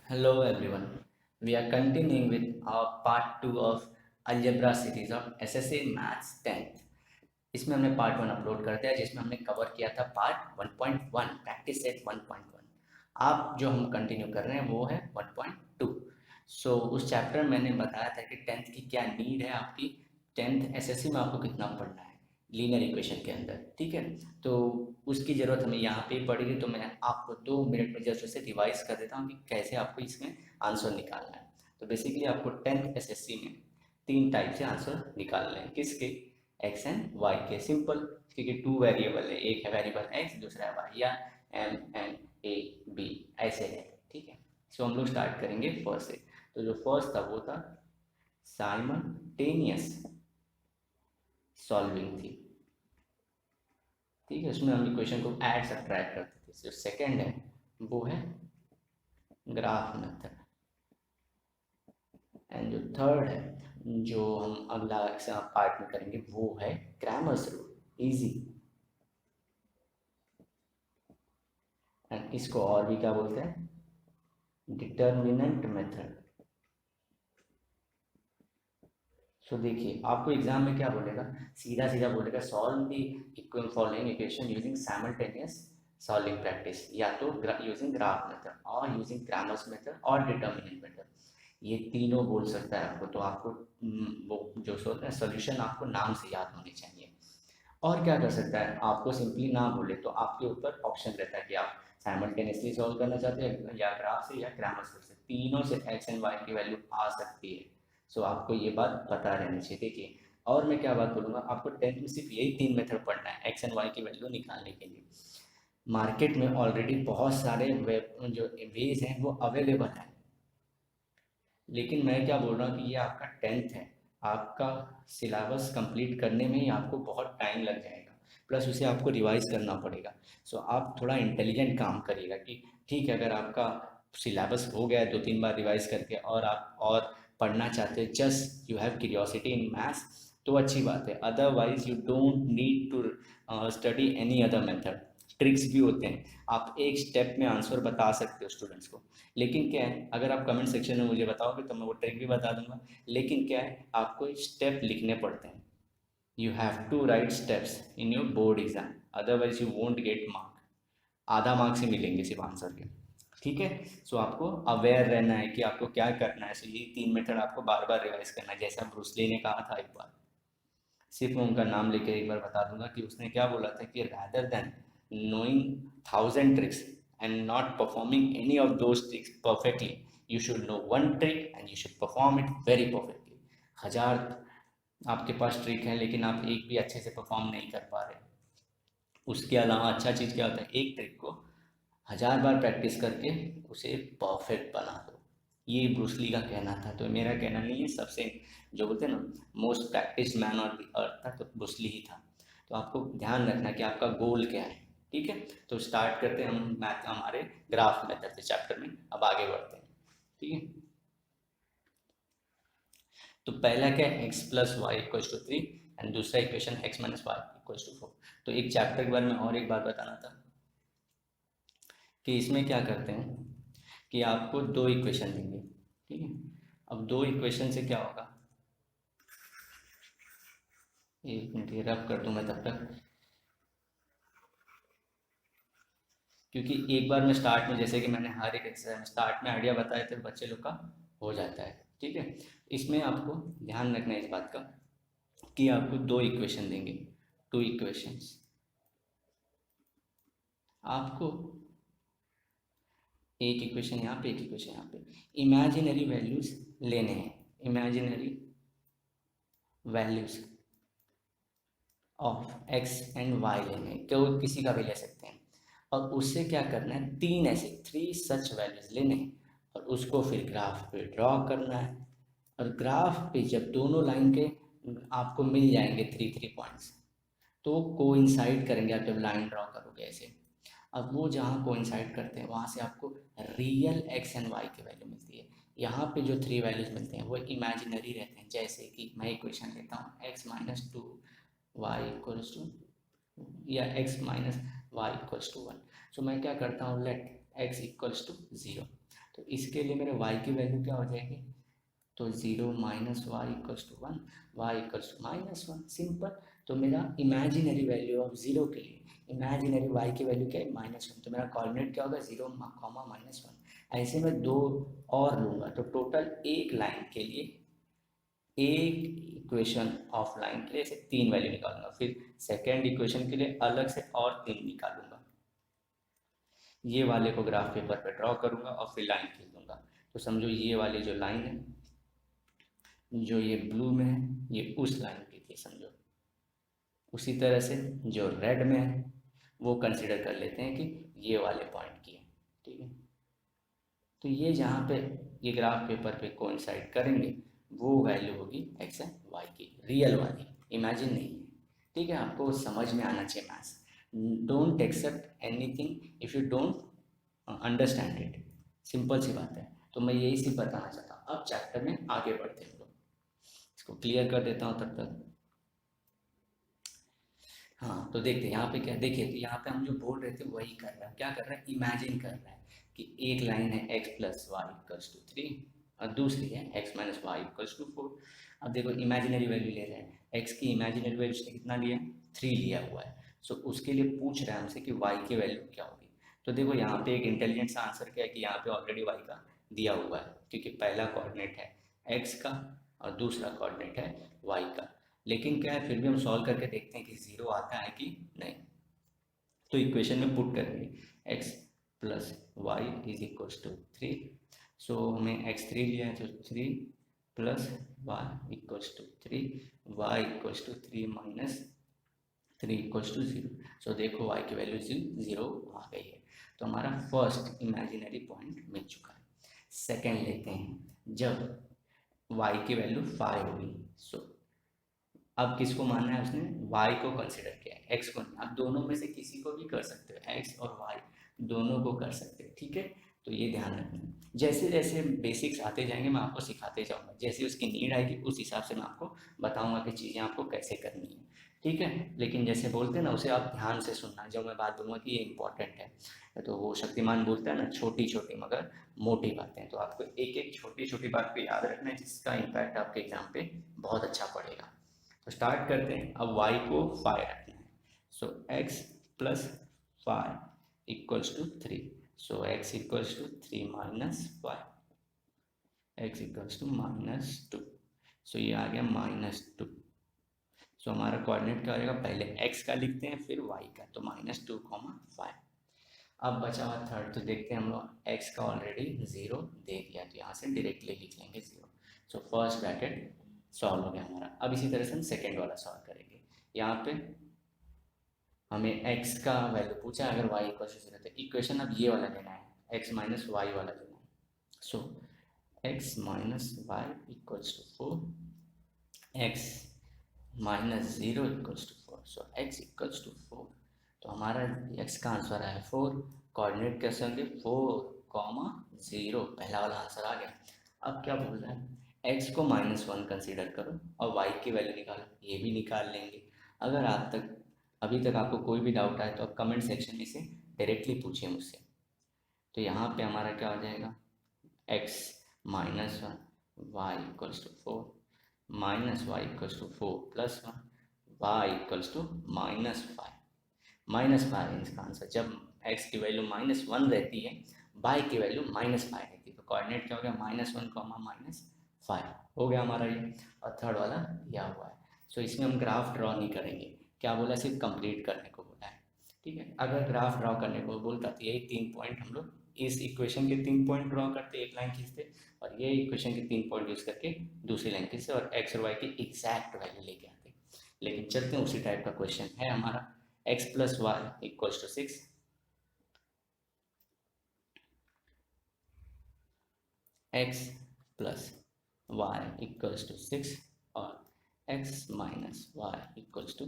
Hello everyone. We are continuing with our part 2 of Algebra series of SSA Maths 10th. इसमें हमने part 1 upload कर दिया जिसमें हमने कवर किया था पार्ट 1.1 प्रैक्टिस सेट 1.1। आप जो हम कंटिन्यू कर रहे हैं वो है 1.2। उस चैप्टर में मैंने बताया था कि 10th की क्या नीड है आपकी, 10th एसएससी में आपको कितना पढ़ना है लीनियर इक्वेशन के अंदर, ठीक है। तो उसकी ज़रूरत हमें यहाँ पे ही पड़ेगी, तो मैं आपको 2 मिनट में जस्ट उसे रिवाइज कर देता हूँ कि कैसे आपको इसमें आंसर निकालना है। तो बेसिकली आपको 10th एसएससी में 3 टाइप से आंसर निकालने हैं। किसके? एक्स एंड वाई के। सिंपल, क्योंकि 2 वेरिएबल है, एक है वेरिएबल एक्स, दूसरा है वाई, या एम एन ए बी ऐसे है, ठीक है। हम लोग स्टार्ट करेंगे फर्स्ट से। तो जो फर्स्ट था वो था साइमल्टेनियस सॉल्विंग थी, ठीक है। उसमें हम इक्वेशन को ऐड सब्ट्रैक्ट करते थे। जो सेकंड है वो है ग्राफ मेथड, एंड जो थर्ड है जो हम अगला पार्ट में करेंगे वो है क्रैमर्स रूल, इजी। एंड इसको और भी क्या बोलते हैं? Determinant method. देखिए आपको एग्जाम में क्या बोलेगा, सीधा सीधा बोलेगा solve the following equation using simultaneous solving practice, या तो यूजिंग ग्राफ मेथड और यूजिंग क्रैमर्स मेथड और डिटर्मिनेंट मेथड। ये तीनों बोल सकता है आपको। तो आपको वो जो सोचते हैं सोल्यूशन आपको नाम से याद होने चाहिए। और क्या कर सकता है, आपको सिंपली ना बोले तो आपके ऊपर ऑप्शन रहता है कि आप साइमल्टेनियसली सॉल्व करना चाहते हैं या ग्राफ से या क्रैमर्स से, तीनों से एक्स एंड वाई की वैल्यू आ सकती है। आपको ये बात पता रहनी चाहिए। देखिए, और मैं क्या बात बोलूँगा, आपको 10th में सिर्फ यही 3 मेथड पढ़ना है एक्स एंड वाई की वैल्यू निकालने के लिए। मार्केट में ऑलरेडी बहुत सारे जो वेज हैं वो अवेलेबल हैं, लेकिन मैं क्या बोल रहा हूँ कि ये आपका 10th है, आपका सिलेबस कंप्लीट करने में ही आपको बहुत टाइम लग जाएगा, प्लस उसे आपको रिवाइज करना पड़ेगा। आप थोड़ा इंटेलिजेंट काम करिएगा कि ठीक है, अगर आपका सिलेबस हो गया है 2-3 बार रिवाइज करके और आप और पढ़ना चाहते हैं, just you have curiosity in maths, तो अच्छी बात है। Otherwise you don't need to study any other method. Tricks भी होते हैं, आप एक स्टेप में आंसर बता सकते हो स्टूडेंट्स को। लेकिन क्या है, अगर आप कमेंट सेक्शन में मुझे बताओगे तो मैं वो ट्रिक भी बता दूंगा। लेकिन क्या है, आपको स्टेप लिखने पड़ते हैं। You have to write steps in your board exam, otherwise you won't get mark. आधा मार्क्स ही मिलेंगे सिर्फ आंसर के, ठीक है। आपको अवेयर रहना है कि आपको क्या करना है। ये 3 मेथड आपको बार बार रिवाइज करना है। जैसा ब्रूस ली ने कहा था एक बार, सिर्फ मैं उनका नाम लेके एक बार बता दूंगा कि उसने क्या बोला था कि rather than knowing 1,000 tricks and not performing any of those tricks perfectly, you should know one trick and you should perform it very perfectly। 1000 आपके पास ट्रिक है लेकिन आप एक भी अच्छे से परफॉर्म नहीं कर पा रहे। उसके अलावा अच्छा चीज़ क्या होता है, एक ट्रिक को 1000 बार प्रैक्टिस करके उसे परफेक्ट बना दो। ये ब्रूस ली का कहना था, तो मेरा कहना नहीं है। सबसे जो बोलते हैं ना, most practice man on the earth था, तो ब्रूस ली ही था। आपको ध्यान रखना कि आपका गोल क्या है, ठीक है। स्टार्ट करते हैं हम मैथ हमारे ग्राफ मेथड से चैप्टर में, अब आगे बढ़ते हैं, ठीक है। तो पहला क्या है, x plus Y equals to 3, and दूसरा equation X minus Y equals to 4। तो एक चैप्टर के बारे में और एक बात बताना था कि इसमें क्या करते हैं कि आपको 2 इक्वेशन देंगे, ठीक है। अब 2 इक्वेशन से क्या होगा, एक मिनट ये रब कर दूं मैं तब तक, क्योंकि एक बार मैं स्टार्ट में, जैसे कि मैंने हर एक एक्सरसाइज में स्टार्ट में आइडिया बताए थे, बच्चे लोग का हो जाता है, ठीक है। इसमें आपको ध्यान रखना है इस बात का कि आपको 2 इक्वेशन देंगे, 2 इक्वेशंस। आपको एक इक्वेशन यहाँ पे, एक इक्वेशन यहाँ पे, इमेजिनरी वैल्यूज लेने हैं, imaginary values of X and Y लेने हैं, तो किसी का भी ले सकते हैं। और उससे क्या करना है, 3 वैल्यूज लेने हैं और उसको फिर ग्राफ पे ड्रॉ करना है। और ग्राफ पे जब दोनों लाइन के आपको मिल जाएंगे 3 3 पॉइंट्स, तो कोइंसाइड करेंगे। आप जब लाइन ड्रॉ करोगे ऐसे, अब वो जहाँ कोइंसाइड करते हैं वहाँ से आपको रियल एक्स एंड वाई की वैल्यू मिलती है। यहाँ पे जो 3 वैल्यूज मिलते हैं वो इमेजिनरी रहते हैं। जैसे कि मैं इक्वेशन लेता हूँ x-2 वाई इक्वल्स टू, या x-y इक्वल्स टू 1। मैं क्या करता हूँ, लेट x इक्वल्स टू 0। तो इसके लिए मेरे y की वैल्यू क्या हो जाएगी, तो 0 minus Y equals to 1, Y equals to -1, simple. तो मेरा इमेजिनरी वैल्यू ऑफ 0 के लिए इमेजिनरी y की वैल्यू क्या है, -1, तो मेरा कोऑर्डिनेट क्या होगा 0, -1। ऐसे में दो और लूँगा तो टोटल एक लाइन के लिए, एक इक्वेशन ऑफ लाइन के लिए से 3 वैल्यू निकालूंगा, फिर सेकेंड इक्वेशन के लिए अलग से और 3 निकालूंगा। ये वाले को ग्राफ पेपर पर ड्रॉ करूंगा और फिर लाइन खींच दूंगा। तो समझो ये वाली जो लाइन है, जो ये ब्लू में है, ये उस लाइन की थी समझो। उसी तरह से जो रेड में है वो कंसिडर कर लेते हैं कि ये वाले पॉइंट की है, ठीक है। तो ये जहाँ पे ये ग्राफ पेपर पे कोइंसाइड करेंगे वो वैल्यू होगी एक्स एंड वाई की, रियल वाली, इमेजिन नहीं है, ठीक है। आपको समझ में आना चाहिए maths. Don't accept anything if you don't understand it, simple सी बात है। तो मैं यही सिर्फ बताना चाहता हूँ। अब चैप्टर में आगे बढ़ते हैं, हम लोग इसको क्लियर कर देता हूँ तब तक। हाँ तो देखते हैं यहाँ पे क्या, देखिए तो यहाँ पे हम जो बोल रहे थे वही कर रहा है, क्या कर रहा है, इमेजिन कर रहा है कि एक लाइन है x plus Y equals to 3 और दूसरी है x minus Y equals to 4। अब देखो इमेजिनरी वैल्यू ले रहे हैं, x की इमेजिनरी वैल्यू उसने कितना लिया, 3 लिया हुआ है। सो उसके लिए पूछ रहा है हमसे कि y की वैल्यू क्या होगी। तो देखो यहाँ पे एक इंटेलिजेंट सा आंसर क्या है कि यहाँ पे ऑलरेडी y का दिया हुआ है, क्योंकि पहला कोऑर्डिनेट है x का और दूसरा कोऑर्डिनेट है y का। लेकिन क्या है, फिर भी हम सॉल्व करके देखते हैं कि 0 आता है कि नहीं। तो इक्वेशन में पुट करेंगे x plus Y is equals to 3। So हमें x3 लिया है तो 3 plus Y equals to 3, Y equals to 3 minus 3 equals to 0। So देखो y की वैल्यू 0 आ गई है। तो हमारा फर्स्ट इमेजिनरी पॉइंट मिल चुका है। सेकेंड लेते हैं, जब y की वैल्यू 5 होगी। सो अब किसको मानना है, उसने y को कंसिडर किया है, x को नहीं। आप दोनों में से किसी को भी कर सकते हो, x और y दोनों को कर सकते हो, ठीक है। तो ये ध्यान रखना, जैसे जैसे बेसिक्स आते जाएंगे मैं आपको सिखाते जाऊंगा, जैसे उसकी नीड आएगी उस हिसाब से मैं आपको बताऊंगा कि चीज़ें आपको कैसे करनी है, ठीक है। लेकिन जैसे बोलते हैं ना, उसे आप ध्यान से सुनना, जब मैं बात बोलूँगा कि ये इंपॉर्टेंट है। तो वो शक्तिमान बोलता है ना, छोटी छोटी मगर मोटी बातें। तो आपको एक एक छोटी छोटी बात को याद रखना है, जिसका इम्पैक्ट आपके एग्जाम पे बहुत अच्छा पड़ेगा। तो स्टार्ट करते हैं। अब y को 5 रखना है। So x plus 5 equals to 3। So x equals to 3 minus 5, x equals to -2। So ये आ गया -2। सो हमारा कोऑर्डिनेट क्या हो जाएगा, पहले x का लिखते हैं फिर y का, तो -2, 5। अब बचा हुआ थर्ड, तो देखते हैं हम लोग, x का ऑलरेडी 0 दे दिया, तो यहाँ से डायरेक्टली लिख लेंगे 0। सो फर्स्ट ब्रैकेट सॉल्व हो गया हमारा। अब इसी तरह से हम सेकेंड वाला सॉल्व करेंगे। यहाँ पे हमें x का वैल्यू पूछा है, अगर y इक्वल टू 0, तो इक्वेशन अब ये वाला लेना है, x माइनस वाई वाला लेना है। So x minus Y equals to 4, x minus 0 equals to 4। So x equals to 4। तो हमारा x का आंसर है 4। कोऑर्डिनेट कैसे होंगे, 4, 0, पहला वाला आंसर आ गया। अब क्या बोल रहा है, x को -1 कंसीडर करो और y की वैल्यू निकालो, ये भी निकाल लेंगे। अगर अभी तक आपको कोई भी डाउट आए तो आप कमेंट सेक्शन में से डायरेक्टली पूछिए मुझसे। तो यहाँ पे हमारा क्या हो जाएगा, x -1 y equals to 4 minus Y equals to 4 plus 1 y equals to -5। -5 इसका आंसर, जब x की वैल्यू -1 रहती है, y की वैल्यू -5 रहती है। तो कोऑर्डिनेट क्या हो गया, -1, -5 हो गया हमारा ये। और थर्ड वाला दिया हुआ है। सो इसमें हम ग्राफ ड्रॉ नहीं करेंगे, क्या बोला, सिर्फ कंप्लीट करने को बोला है, ठीक है। अगर ग्राफ ड्रॉ करने को बोलता तो यही 3 पॉइंट हम लोग इस इक्वेशन के 3 पॉइंट ड्रॉ करते, एक लाइन खींचते, और ये इक्वेशन के 3 पॉइंट यूज करके दूसरी लाइन खींचते और x और y की एग्जैक्ट वैल्यू लेके आते। लेकिन चलते हैं, उसी टाइप का क्वेश्चन है हमारा, x plus Y equals to 6, x plus Y equals to 6 और x minus Y equals to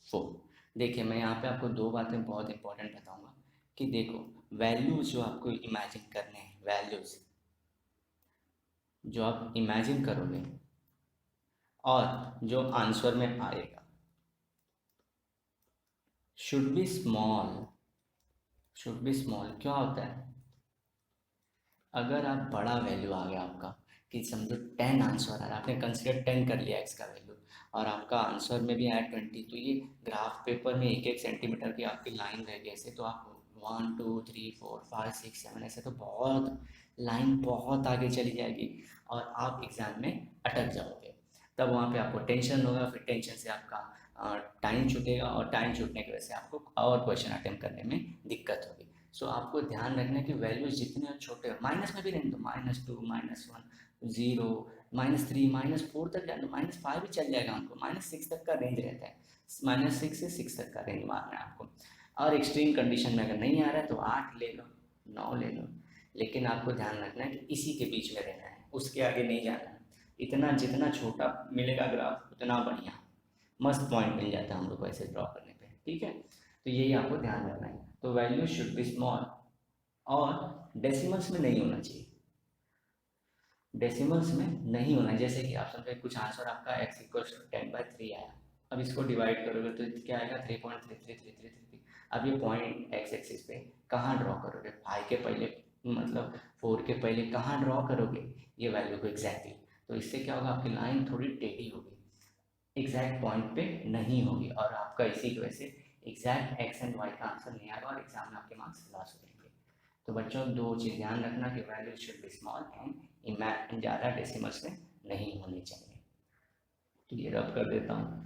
4। देखिए मैं यहाँ पे आपको दो बातें बहुत इंपॉर्टेंट बताऊंगा कि देखो, वैल्यूज जो आपको इमेजिन करने हैं, वैल्यूज जो आप इमेजिन करोगे और जो आंसर में आएगा should be small. Should be small क्या होता है, अगर आप बड़ा वैल्यू आ गया आपका, कि समझो 10 आंसर आ रहा है, आपने कंसिडर 10 कर लिया एक्स का वैल्यू, और आपका आंसर में भी आया 20, तो ये ग्राफ पेपर में 1-1 सेंटीमीटर की आपकी लाइन रह गई ऐसे, तो आप 1 2 3 4 5 6 7 ऐसे तो बहुत लाइन बहुत आगे चली जाएगी, और आप एग्ज़ाम में अटक जाओगे। तब वहाँ पे आपको टेंशन होगा, फिर टेंशन से आपका टाइम छूटेगा, और टाइम छूटने की वजह से आपको और क्वेश्चन अटेम्प्ट करने में दिक्कत होगी। सो आपको ध्यान रखना है कि वैल्यूज जितने छोटे हो, माइनस में भी रहने दो, -2 -1 0 -3 -4 तक जाए, -5 भी चल जाएगा, हमको -6 तक का रेंज रहता है, -6 से 6 तक का रेंज मारना है आपको। और एक्सट्रीम कंडीशन में अगर नहीं आ रहा है तो 8 ले लो, 9 ले लो, लेकिन आपको ध्यान रखना है कि इसी के बीच में रहना है, उसके आगे नहीं जाना है। इतना जितना छोटा मिलेगा ग्राफ उतना बढ़िया, मस्त पॉइंट मिल जाता है हम लोग को ऐसे ड्रॉ करने पे, ठीक है। तो यही आपको ध्यान रखना है। तो वैल्यू शुड बी स्मॉल, और डेसिमल्स में नहीं होना चाहिए, डेसिमल्स में नहीं होना। जैसे कि आप समझे कुछ आंसर आपका x इक्वल्स टू 10/3 आया, अब इसको डिवाइड करोगे तो क्या आएगा 3.3333। अब ये पॉइंट एक्स एक्सिस पे कहाँ ड्रॉ करोगे, 5 के पहले मतलब 4 के पहले कहाँ ड्रॉ करोगे ये वैल्यू को एग्जैक्टली। तो इससे क्या होगा, आपकी लाइन थोड़ी टेढ़ी होगी, एग्जैक्ट पॉइंट पे नहीं होगी, और आपका इसी की वजह से एग्जैक्ट एक्स एंड वाई का आंसर नहीं आएगा, और एग्जाम में आपके मार्क्स लॉस हो जाएंगे। तो बच्चों दो चीज़ ध्यान रखना कि value should be small and ज़्यादा डेसिमल्स में नहीं होनी चाहिए। तो ये रब कर देता हूँ।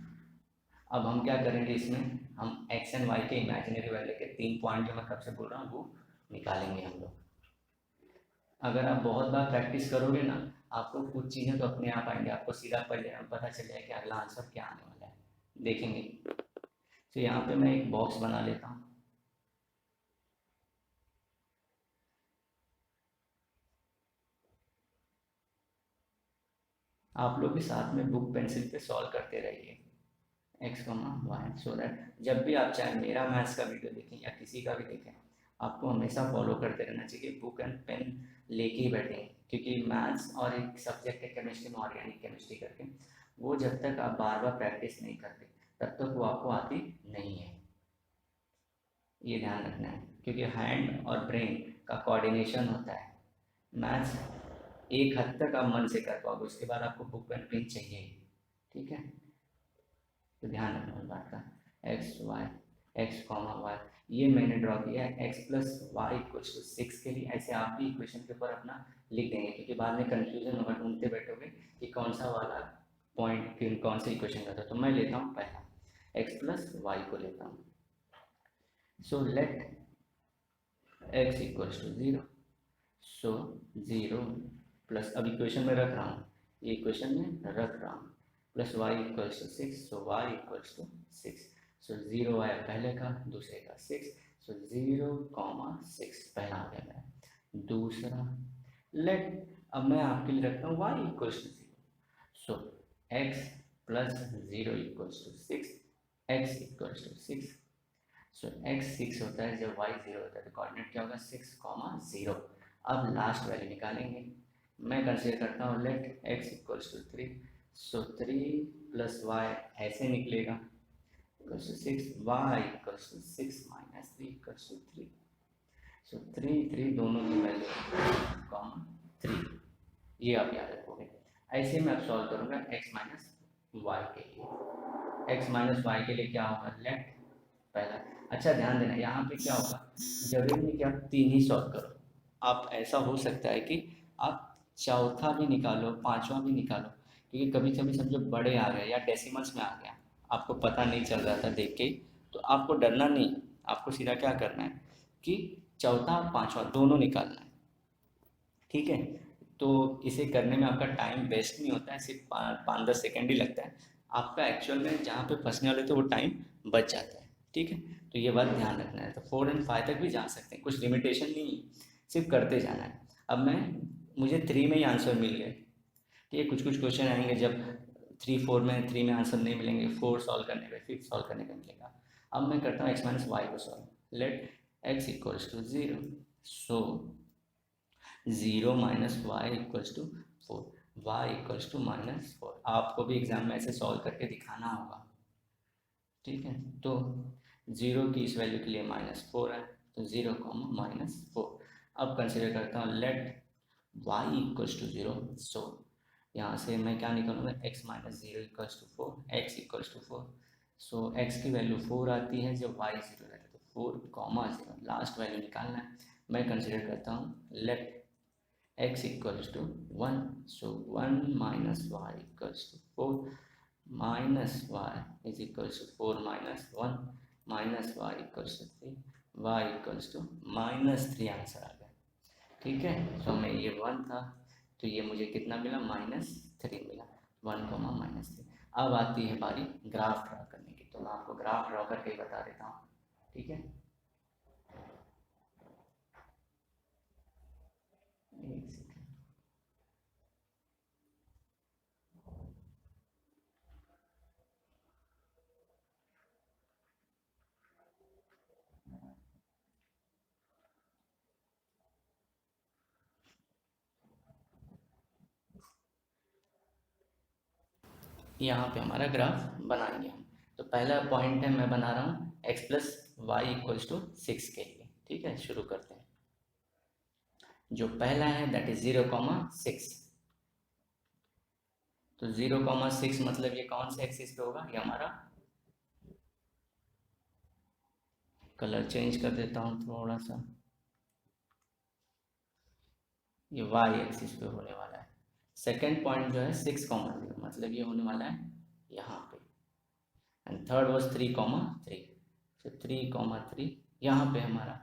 अब हम क्या करेंगे इसमें, हम एक्स एंड वाई के इमेजिनरी वैल्यू के 3 पॉइंट जो मैं कब से बोल रहा हूँ वो निकालेंगे हम लोग। अगर आप बहुत बार प्रैक्टिस करोगे ना, आपको कुछ चीज़ें तो अपने आप आएंगे, आपको सीधा पहले पता चल जाएगा कि अगला आंसर क्या आने वाला है, देखेंगे। तो यहाँ पे मैं एक बॉक्स बना लेता हूँ। आप लोग भी साथ में बुक पेंसिल पे सॉल्व करते रहिए, X comma Y, so that जब भी आप चाहे मेरा मैथ्स का वीडियो देखें या किसी का भी देखें, आपको हमेशा फॉलो करते रहना चाहिए, बुक एंड पेन लेके ही बैठें। क्योंकि मैथ्स और एक सब्जेक्ट है केमिस्ट्री में, ऑर्गेनिक केमिस्ट्री करके, वो जब तक आप बार बार प्रैक्टिस नहीं करते तब तक वो आपको आती नहीं है, ये ध्यान रखना है। क्योंकि हैंड और ब्रेन का कोऑर्डिनेशन होता है, मैथ्स एक हद तक आप मन से कर पाओगे, उसके बाद आपको बुक एंड पेन चाहिए, ठीक है। तो ध्यान रखना इस बात का, x y, x comma y, ये मैंने ड्रॉ किया है x plus Y equals to 6 के लिए। ऐसे आप भी इक्वेशन के ऊपर अपना लिख देंगे, क्योंकि बाद में कंफ्यूजन होगा, ढूंढते बैठोगे कि कौन सा वाला पॉइंट कौन से इक्वेशन का था। तो मैं लेता हूँ पहला, एक्स प्लस वाई को लेता हूँ। So let x equals to 0, so 0 plus, अब इक्वेशन में रख रहा हूँ, ये इक्वेशन में रख रहा हूँ, plus Y equals to 6, so y equals to 6। So 0 आया पहले का, दूसरे का 6, सो 0,6 पहला आ गया मेरा। दूसरा लेट, अब मैं आपके लिए रखता हूँ y equals to 0, so x plus 0 equals to 6, x equals to 6। So x 6 होता है जब वाई 0 होता है, तो कोऑर्डिनेट क्या होगा 6,0। अब लास्ट वैल्यू निकालेंगे, मैं कंसिडर करता हूँ let x equals to 3, so 3 plus y ऐसे निकलेगा equals to 6, y equals to 6 minus 3 equals to 3। So 3 दोनों की वैल्यू कॉमन 3, ये आप याद रखोगे। ऐसे मैं अब सॉल्व करूँगा एक्स माइनस वाई के लिए। एक्स माइनस वाई के लिए क्या होगा, लेट पहला, अच्छा ध्यान देना यहाँ पे क्या होगा, जरूरी नहीं कि आप 3 ही सॉल्व करो, आप ऐसा हो सकता है कि आप चौथा भी निकालो, पांचवा भी निकालो, क्योंकि कभी कभी समझो बड़े आ गए या डेसिमल्स में आ गया, आपको पता नहीं चल रहा था देख के ही, तो आपको डरना नहीं, आपको सीधा क्या करना है कि चौथा और पांचवा दोनों निकालना है, ठीक है। तो इसे करने में आपका टाइम वेस्ट नहीं होता है, सिर्फ 5-10 सेकेंड ही लगता है, आपका एक्चुअल में जहाँ पे फंसने वाले थे वो टाइम बच जाता है, ठीक है। तो ये बात ध्यान रखना है। तो 4 एंड 5 तक भी जा सकते हैं, कुछ लिमिटेशन नहीं है, सिर्फ करते जाना है। अब मुझे 3 में ही आंसर मिल गए, ठीक है। कुछ कुछ क्वेश्चन आएंगे जब 3 में आंसर नहीं मिलेंगे, 4 सॉल्व करने पे, 5 सॉल्व करने पे मिलेगा। अब मैं करता हूँ एक्स माइनस वाई को solve, let x equals to 0, so 0 minus Y equals to 4, y equals to -4। आपको भी एग्जाम में ऐसे सॉल्व करके दिखाना होगा, ठीक है। तो 0 की इस वैल्यू के लिए -4 है, तो 0, -4। अब कंसिडर करता हूँ let y equals to 0। So यहाँ से मैं क्या निकालूंगा, x minus 0 equals to 4, x equals to 4। So x की वैल्यू 4 आती है जब y 0 रहता है, तो 4, 0 लास्ट वैल्यू निकालना है। मैं कंसिडर करता हूँ let x equals to 1। So 1 minus Y equals to 4 minus Y is equals to 4 minus 1 minus Y equals to 3 Y equals to -3 answer आ गया। ठीक है, तो मैं ये 1 था तो ये मुझे कितना मिला, -3 मिला, 1, -3। अब आती है बारी ग्राफ ड्रा करने की, तो मैं आपको ग्राफ ड्रा करके बता देता हूँ। ठीक है, एक सेकेंड। यहाँ पे हमारा ग्राफ बनाएंगे हम। तो पहला पॉइंट है, मैं बना रहा हूँ x plus Y equals to 6 के लिए। ठीक है, शुरू करते हैं। जो पहला है दैट इज 0,6। तो 0,6 मतलब ये कौन से एक्सिस पे होगा, ये हमारा, कलर चेंज कर देता हूँ थोड़ा सा, ये वाई एक्सिस पे होने वाला है। सेकेंड पॉइंट जो है 6,0 मतलब ये होने वाला है यहाँ पे। And third was 3,3। तो 3,3 यहाँ पे हमारा।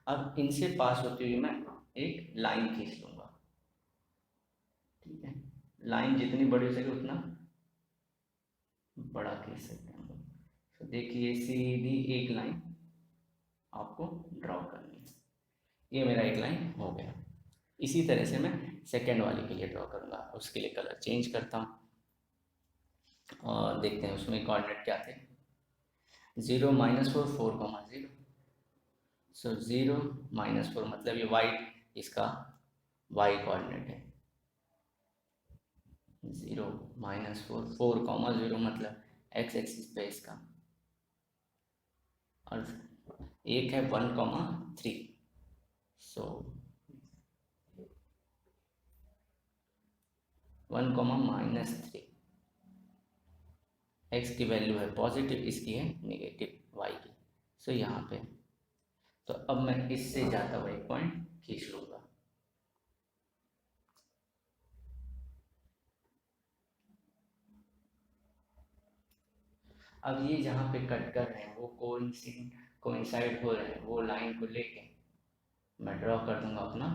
अब इनसे पास होते हुए मैं एक लाइन खींच लूँगा। ठीक है, लाइन जितनी बड़ी हो सके उतना बड़ा खींच सकते हैं हम लोग। तो देखिए सीधी एक लाइन आपको ड्रॉ करनी है, ये मेरा एक लाइन हो गया। इसी तरह से मैं सेकेंड वाली के लिए ड्रॉ करूँगा, उसके लिए कलर चेंज करता हूँ और देखते हैं उसमें कोऑर्डिनेट क्या थे। 0 -4 4,0। सो 0 -4 मतलब ये वाइट इसका वाई कोऑर्डिनेट है। 0 -4 4,0 मतलब एक्स एक्सिस पे इसका, और एक है 1,3। सो 1,-3। एक्स की वैल्यू है पॉजिटिव, इसकी है नेगेटिव वाई की। सो यहाँ पे, तो अब मैं इससे जाता हुआ एक पॉइंट खींच लूँगा। अब ये जहाँ पे कट कर रहे हैं वो कोइंसाइड हो रहे हैं, वो लाइन को लेके मैं ड्रॉ कर दूंगा अपना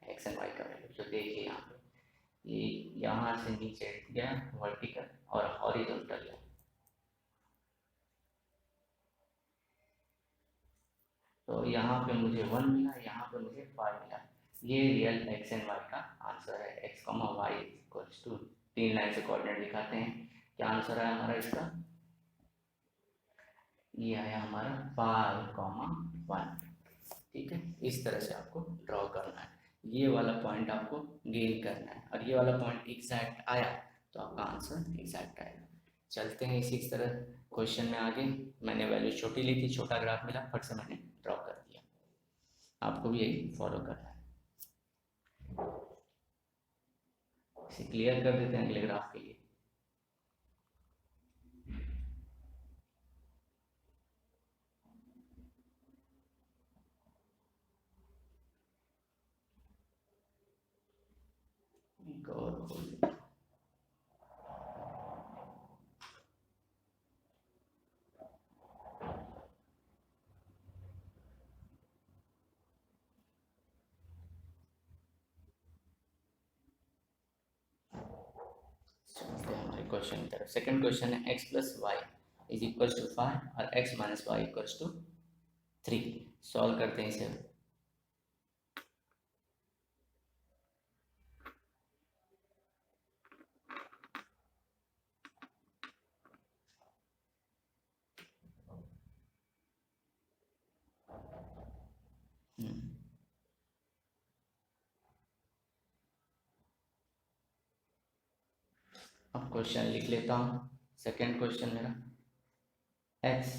एक्स एंड वाई का वैल्यू। तो देखिए यहाँ पे ये यहाँ से नीचे गया वर्टिकल और हॉरिजॉन्टल है। तो यहाँ पे मुझे 1 मिला, यहाँ पे मुझे 5 मिला। ये रियल एक्स एंड वाई का आंसर है। X comma y equals to, 3 line से कोऑर्डिनेट दिखाते हैं। क्या आंसर है हमारा इसका, ये आया हमारा 5,1। ठीक है, इस तरह से आपको ड्रॉ करना है। ये वाला पॉइंट आपको गेन करना है, और ये वाला पॉइंट एग्जैक्ट आया तो आपका आंसर एग्जैक्ट आएगा। चलते हैं इसी तरह क्वेश्चन में आगे। मैंने वैल्यू छोटी ली थी, छोटा ग्राफ मिला, फट से मैंने ड्रॉ कर दिया। आपको भी यही फॉलो करना है। इसे क्लियर कर देते हैं अगले ग्राफ के लिए। एक और खोल देते हैं। चलते हैं हमारे क्वेश्चन की तरफ। सेकंड क्वेश्चन है x plus Y is equals to 5 और x minus Y equals to 3। Solve करते हैं इसे। अब क्वेश्चन लिख लेता हूँ। सेकंड क्वेश्चन मेरा x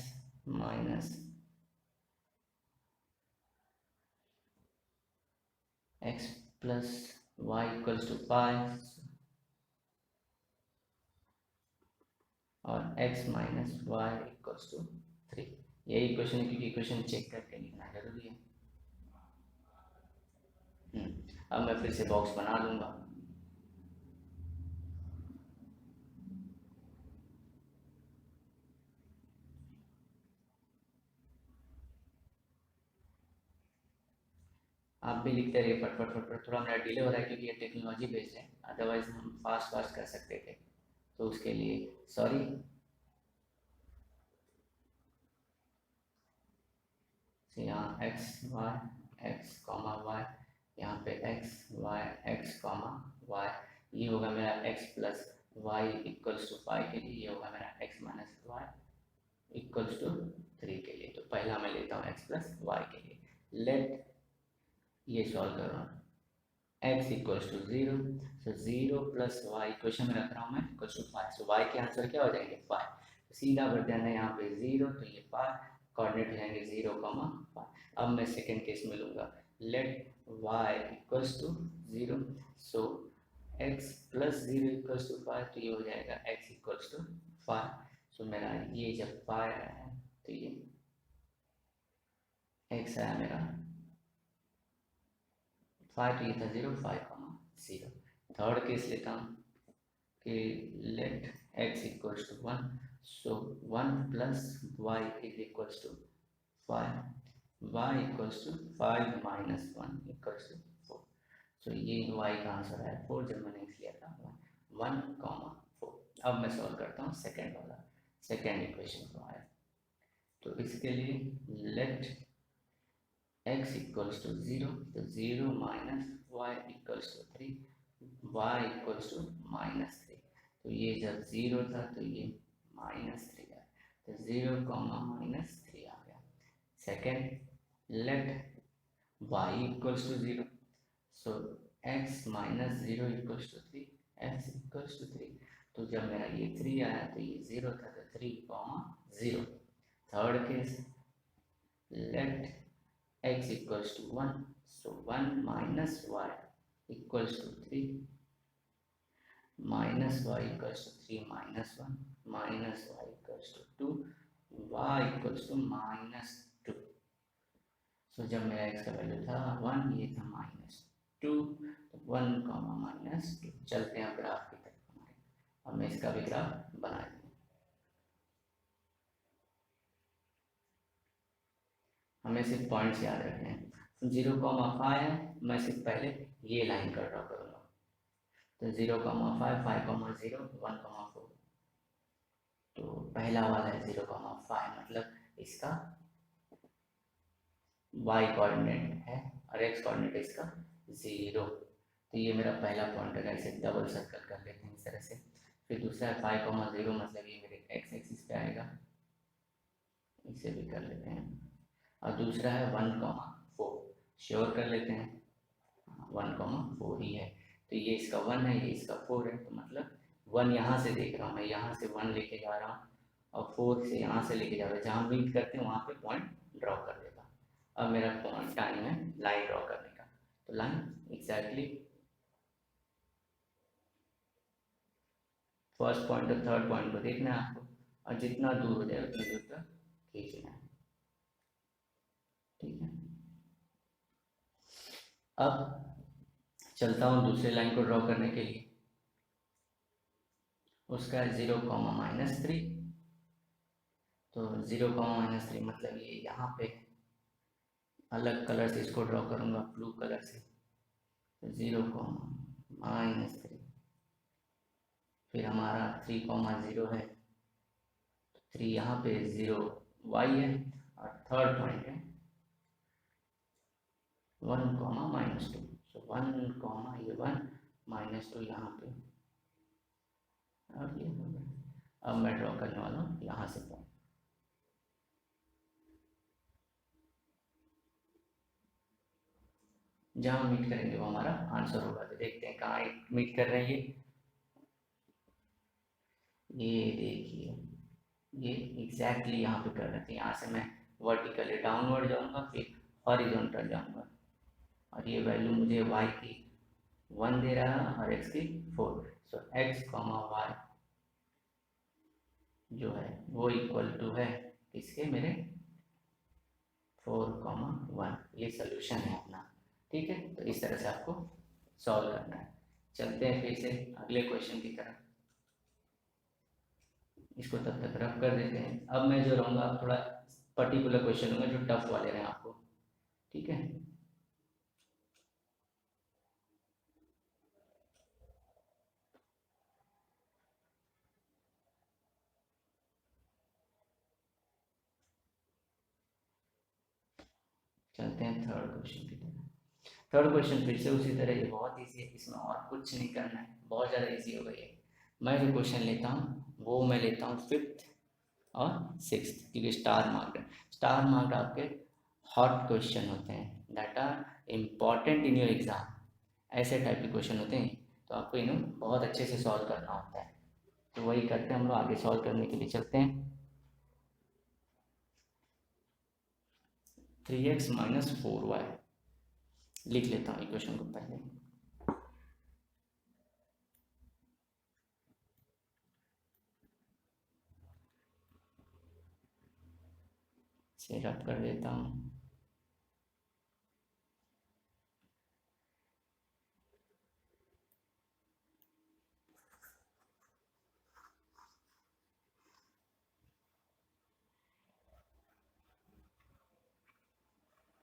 minus x plus y equals to 5 और x minus Y equals to 3। यही इक्वेशन है क्योंकि इक्वेशन चेक करके लिखना जरूरी है। अब मैं फिर से बॉक्स बना लूँगा। आप भी लिखते रहिए फट फट फट फट, थोड़ा मेरा डिले हो रहा है क्योंकि ये टेक्नोलॉजी बेस्ड है, अदरवाइज हम फास्ट फास्ट कर सकते थे, तो उसके लिए सॉरी। यहाँ x y x comma y, यहाँ पे x y x comma y, ये होगा मेरा x plus Y equals to 5 के लिए, ये होगा मेरा x minus Y equals to 3 के लिए। तो पहला मैं लेता हूँ एक्स प्लस वाई के लिए, लेट ये सॉल्व कर रहा हूँ x equals to 0, so 0 plus y equation में रख रहा हूँ मैं इक्वल्स टू 5, सो y के आंसर क्या हो जाएंगे 5, तो सीधा बढ़ जाना है यहाँ पे 0, तो ये 5 कोऑर्डिनेट हो जाएंगे 0, 5। अब मैं सेकेंड केस में लूँगा, let y equals to 0, so x plus 0 equals to 5, तो ये हो जाएगा x इक्वल्स टू 5। सो मेरा ये जब 5 आया है तो ये x आया मेरा 5, तो ये था 0, 5, 0। थर्ड केस लेता हूँ कि let x equals to 1, so 1 plus Y is equals to 5, y equals to 5 minus 1 equals to 4, so ये y का आंसर है 4, जब मैंने लिया था 1, 4। अब मैं सॉल्व करता हूँ सेकेंड वाला, सेकेंड इक्वेशन को आया, तो इसके लिए लेट x इक्वल्स टू 0, तो 0 minus Y equals to 3, y equals to minus 3, तो ये जब 0 था तो ये माइनस 3 आया, तो 0 कॉमा माइनस 3 आ गया। Second let y equals to 0, so x minus 0 equals to 3, x equals to 3, तो जब मेरा ये 3 आया तो ये 0 था, तो 3 comma 0। Third case late x equals to 1, so 1 minus y equals to 3, minus y equals to 3 minus 1, minus y equals to 2, y equals to minus 2। so जब मेरा x का वैल्यू था 1, ये था -2, तो 1 कॉमा -2। चलते हैं ग्राफ की तरफ हमारे, अब मैं इसका भी ग्राफ बना दूँ। हमें सिर्फ पॉइंट्स याद रखने हैं, 0,5 है, मैं सिर्फ पहले ये लाइन कर ड्रॉ करूँगा, तो 0,5, 5,0, 1,4, तो पहला वाला है 0,5, मतलब इसका y कोऑर्डिनेट है और x कोऑर्डिनेट इसका 0, तो ये मेरा पहला पॉइंट है, इसे डबल सर्कल कर लेते हैं इस तरह से। फिर दूसरा है 5,0, मतलब ये मेरे x एक्सिस पे आएगा, इसे भी कर लेते हैं। और दूसरा है 1,4, श्योर कर लेते हैं 1,4 ही है, तो ये इसका 1 है, ये इसका 4 है, तो मतलब 1 यहाँ से देख रहा हूँ मैं, यहाँ से 1 लेके जा रहा हूँ और 4 से यहाँ से लेके जा रहा हूँ, जहाँ मीट करते हैं वहाँ पे पॉइंट ड्रॉ कर देगा। अब मेरा पॉइंट टाइम है लाइन ड्रॉ करने का, तो लाइन एग्जैक्टली फर्स्ट पॉइंट और थर्ड पॉइंट को देखना है आपको, और जितना दूर हो जाए उतनी दूर तक खींचना है, ठीक है। अब चलता हूँ दूसरे लाइन को ड्रॉ करने के लिए, उसका है 0,-3, तो 0,-3 मतलब ये यहाँ पे अलग कलर से इसको ड्रॉ करूँगा, ब्लू कलर से, तो 0,-3, फिर हमारा 3,0 है, 3 यहाँ पे 0 y है, और थर्ड पॉइंट है 1,-2, सो 1, ये 1 -2 यहाँ पे, और ये हो गया। अब मैं ड्रॉ करने वाला हूँ यहाँ से पॉइंट, जहाँ मीट करेंगे वो हमारा आंसर होगा, तो देखते हैं कहाँ मीट कर रहे हैं ये देखिए, ये एग्जैक्टली यहाँ पे कर रहे थे, यहाँ से मैं वर्टिकली डाउनवर्ड जाऊँगा, फिर हॉरिजॉन्टल जाऊँगा, और ये वैल्यू मुझे y की 1 दे रहा है और x की 4। सो x कॉमा वाई जो है वो इक्वल टू है इसके मेरे 4,1। ये सोल्यूशन है अपना। ठीक है, तो इस तरह से आपको सॉल्व करना है। चलते हैं फिर से अगले क्वेश्चन की तरफ। इसको तब तक रफ कर देते हैं। अब मैं जो रहूँगा थोड़ा पर्टिकुलर क्वेश्चन होंगे जो टफ वाले रहे आपको। ठीक है, चलते हैं थर्ड क्वेश्चन की तरफ। थर्ड क्वेश्चन फिर से उसी तरह, ये बहुत ईजी है, इसमें और कुछ नहीं करना है, बहुत ज़्यादा ईजी हो गई है। मैं जो क्वेश्चन लेता हूँ वो मैं लेता हूँ 5th और 6th, क्योंकि स्टार मार्क्ड है। स्टार मार्क्ड आपके हॉट क्वेश्चन होते हैं that are important in your exam. ऐसे टाइप के क्वेश्चन होते हैं, तो आपको इन्हें बहुत अच्छे से सॉल्व करना होता है। तो वही करते हैं हम लोग, आगे सॉल्व करने के लिए चलते हैं। 3x माइनस 4y लिख लेता हूँ इक्वेशन को पहले। से रब कर देता हूँ।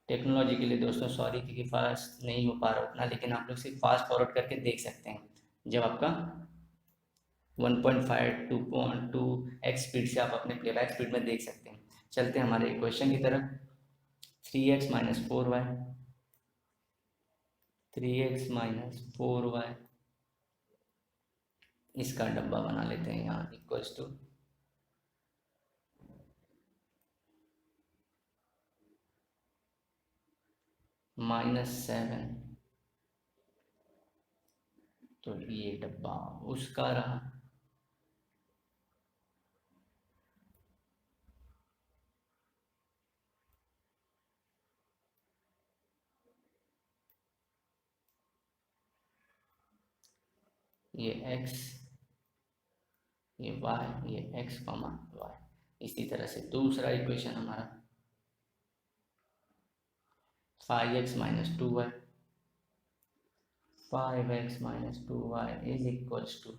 टेक्नोलॉजी के लिए दोस्तों सॉरी, क्योंकि फास्ट नहीं हो पा रहा उतना, लेकिन आप लोग सिर्फ फास्ट फॉरवर्ड करके देख सकते हैं। जब आपका 1.5 2.2 एक्स स्पीड से आप अपने प्लेबैक स्पीड में देख सकते हैं। चलते हैं हमारे क्वेश्चन की तरफ। 3x minus 4y, 3x minus 4y इसका डब्बा बना लेते हैं यहाँ, इक्वल्स टू -7। तो ये डब्बा उसका रहा। ये x, ये y, ये x कॉमा वाई। इसी तरह से दूसरा इक्वेशन हमारा 5x minus 2y, 5x minus 2y is equals to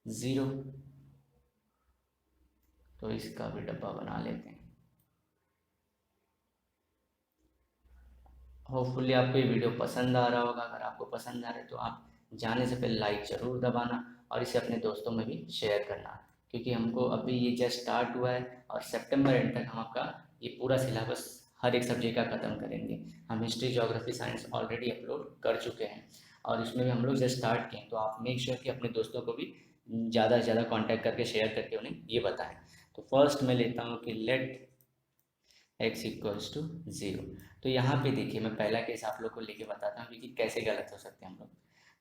0। तो इसका भी डब्बा बना लेते हैं। होपफुली आपको ये वीडियो पसंद आ रहा होगा। अगर आपको पसंद आ रहा है तो आप जाने से पहले लाइक ज़रूर दबाना और इसे अपने दोस्तों में भी शेयर करना, क्योंकि हमको अभी ये जस्ट स्टार्ट हुआ है और सितंबर एंड तक हम आपका ये पूरा सिलेबस हर एक सब्जेक्ट का ख़त्म करेंगे। हम history, geography, science already upload कर चुके हैं और इसमें भी हम लोग जस्ट स्टार्ट किए। तो आप मेक श्योर कि अपने दोस्तों को भी ज़्यादा से ज़्यादा कॉन्टैक्ट करके शेयर करके उन्हें ये बताएं। तो फर्स्ट मैं लेता हूँ कि लेट x इक्वल्स टू 0। तो यहाँ पे देखिए, मैं पहला केस आप लोग को लेके बताता हूँ क्योंकि कैसे गलत हो सकते हैं हम लोग।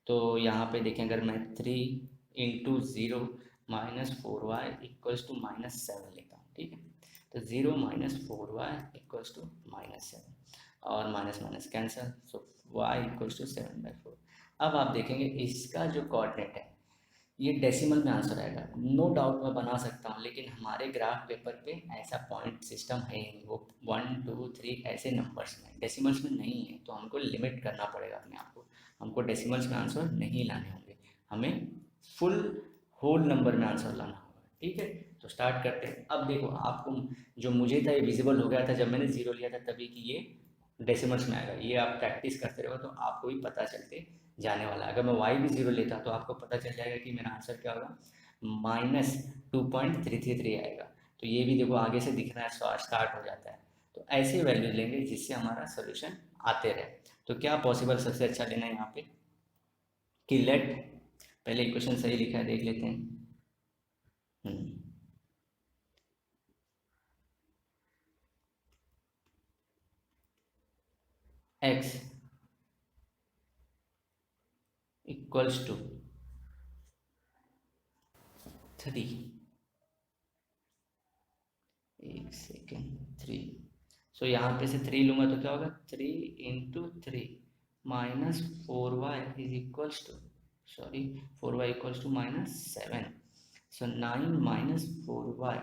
तो यहाँ पे देखें, अगर मैं 3 into 0 minus 4y equals to -7 लेता हूँ, ठीक है। तो 0 माइनस 4y इक्वल्स टू -7 और minus minus cancel, so y equals to 7/4। अब आप देखेंगे इसका जो कोऑर्डिनेट है ये डेसिमल में आंसर आएगा। नो डाउट मैं बना सकता हूँ, लेकिन हमारे ग्राफ पेपर पे ऐसा पॉइंट सिस्टम है ही नहीं। वो 1 2 3 ऐसे नंबर्स में, डेसिमल्स में नहीं है। तो हमको लिमिट करना पड़ेगा अपने आप को। हमको डेसिमल्स में आंसर नहीं लाने होंगे, हमें फुल होल नंबर में आंसर लाना होगा। ठीक है, तो स्टार्ट करते हैं। अब देखो, आपको जो मुझे था ये विजिबल हो गया था जब मैंने 0 लिया था तभी कि ये डेसिमल्स में आएगा। ये आप प्रैक्टिस करते रहो तो आपको भी पता चलते जाने वाला है। अगर मैं y भी 0 लेता तो आपको पता चल जाएगा कि मेरा आंसर क्या होगा, -2.333 आएगा। तो ये भी देखो आगे से दिखना है, स्टार्ट हो जाता है। तो ऐसे वैल्यू लेंगे जिससे हमारा सोल्यूशन आते रहे। तो क्या पॉसिबल सबसे अच्छा लेना है यहाँ पे कि लेट, पहले इक्वेशन सही लिखा है देख लेते हैं। x इक्वल्स टू 3, एक सेकेंड, 3। सो यहाँ पे से 3 लूँगा तो क्या होगा, 3 into 3 minus 4y is equals to, sorry 4y equals to minus 7. So 9 minus 4y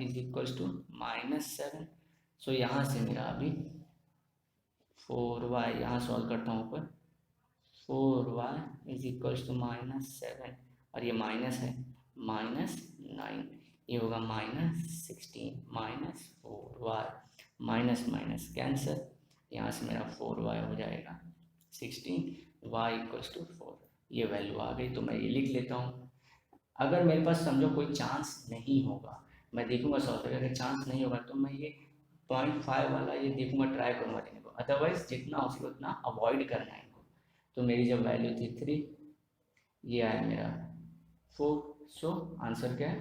is equals to minus 7. So यहाँ से मेरा अभी 4y यहाँ सॉल्व करता हूँ ऊपर, 4y is equals to minus 7 और ये माइनस है, माइनस 9, ये होगा minus 16 minus 4y, minus minus cancer, यहाँ से मेरा 4y हो जाएगा 16, y इक्वल्स टू 4. ये वैल्यू आ गई तो मैं ये लिख लेता हूँ. अगर मेरे पास समझो कोई चांस नहीं होगा, मैं देखूंगा सॉल्व करके, अगर चांस नहीं होगा तो मैं ये 0.5 वाला ये देखूंगा, ट्राई करूँगा लेने को, अदरवाइज जितना हो सके उतना अवॉइड करना है इनको. तो मेरी जब वैल्यू थी 3, ये आया मेरा 4. सो आंसर क्या है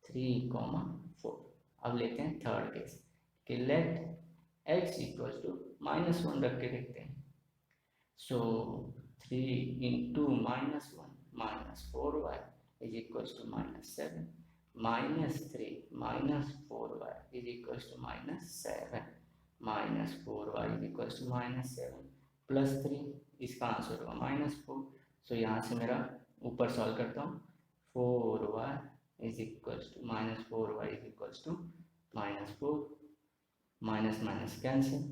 3,4. अब लेते हैं थर्ड केस कि लेट x इक्वल टू -1 रख के देखते हैं. So 3 into -1 minus 4y is equal to -7, -3 minus 4y is equal to -7, -4y is equal to -7 plus 3, इसका आंसर होगा -4. सो यहाँ से मेरा ऊपर सॉल्व करता हूँ, 4y is equal to -4y is equal to -4, minus minus cancel,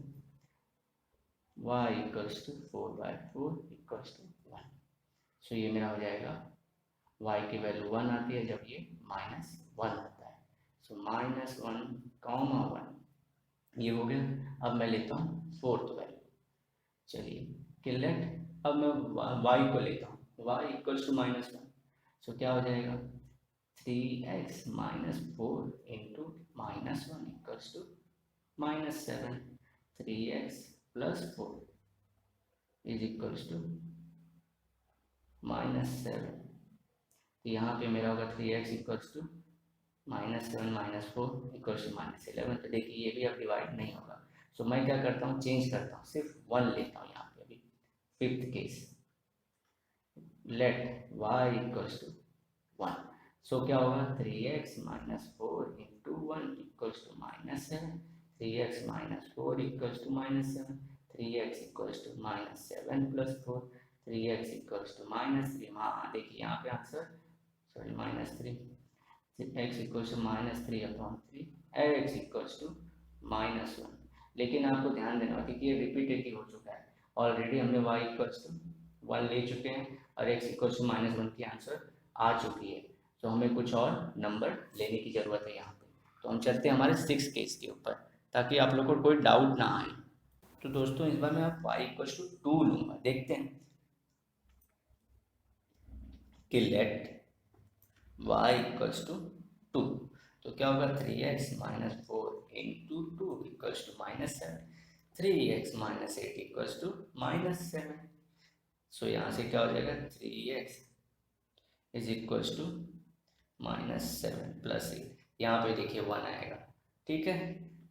y equals to 4/4 equals to 1. So ये मेरा हो जाएगा y की वैल्यू 1 आती है जब ये -1 होता है. सो -1, 1 ये हो गया. अब मैं लेता हूँ फोर्थ वैल्यू. चलिए कि लेट, अब मैं y को लेता हूँ, y इक्वल्स टू -1. सो क्या हो जाएगा 3x - 4 into -1 equals to -7, 3x plus 4 is equals to -7. यहाँ पे मेरा होगा 3x equals to -7 - 4 equals to -11. तो देखिए ये भी अब डिवाइड नहीं होगा. सो मैं क्या करता हूँ, चेंज करता हूँ, सिर्फ 1 लेता हूँ यहाँ पे. अभी fifth case, let y equals to 1. So क्या होगा 3x - 4 into 1 equals to -7, 3x - 4 equals to -7, 3x equals to -7 plus 4, 3x equals to -3. हाँ देखिए यहाँ पे answer, sorry -3, x equals to -3/3, x equals to -1. लेकिन आपको ध्यान देना होगा क्योंकि ये रिपीटेटिव हो चुका है. ऑलरेडी हमने y इक्वल्स टू 1 ले चुके हैं और x इक्वल्स टू -1 की आंसर आ चुकी है. तो हमें कुछ और नंबर लेने की ज़रूरत है यहाँ पे. तो हम चलते हैं हमारे 6 केस के ऊपर ताकि आप लोग को कोई डाउट ना आए. तो दोस्तों इस बार मैं आप y इक्वल्स टू 2 लूँगा. देखते हैं कि लेट y इक्वल्स टू 2. तो क्या होगा 3x - 4 into 2 equals to -7, 3x - 8 equals to -7. So यहाँ से क्या हो जाएगा 3x is equals to -7 plus 8. यहाँ पे देखिए 1 आएगा. ठीक है,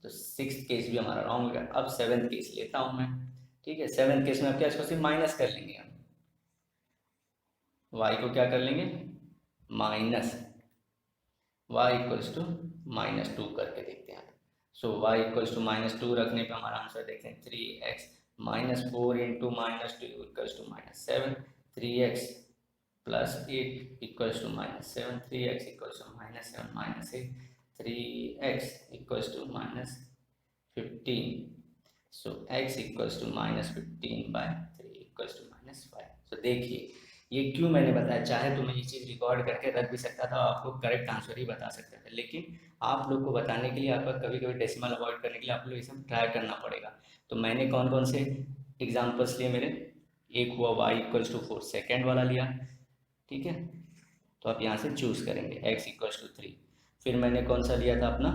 तो 6th केस भी हमारा रॉन्ग हो गया. अब 7th केस लेता हूँ मैं. ठीक है, 7th केस में अब क्या, इसको सिर्फ माइनस कर लेंगे हम. y को क्या कर लेंगे माइनस, y इक्वल्स टू -2 करके देखते हैं. सो y इक्वल्स टू -2 रखने पे हमारा आंसर देखते हैं 3x - 4 into -2 equals to -7, 3x plus 8 equals to -7, 3x equals to -7 -8, 3x equals to -15. So x equals to -15/3 equals to -5. तो देखिए ये क्यों मैंने बताया, चाहे तो मैं ये चीज़ रिकॉर्ड करके रख भी सकता था, आपको करेक्ट आंसर ही बता सकता था, लेकिन आप लोग को बताने के लिए, आपका कभी कभी डेसिमल अवॉइड करने के लिए आप लोग ये सब ट्राई करना पड़ेगा. तो मैंने कौन कौन से एग्जाम्पल्स लिए मेरे, एक हुआ y इक्वल्स टू 4 सेकेंड वाला लिया. ठीक है, तो आप यहाँ से चूज़ करेंगे x इक्वल्स टू 3. फिर मैंने कौन सा लिया था अपना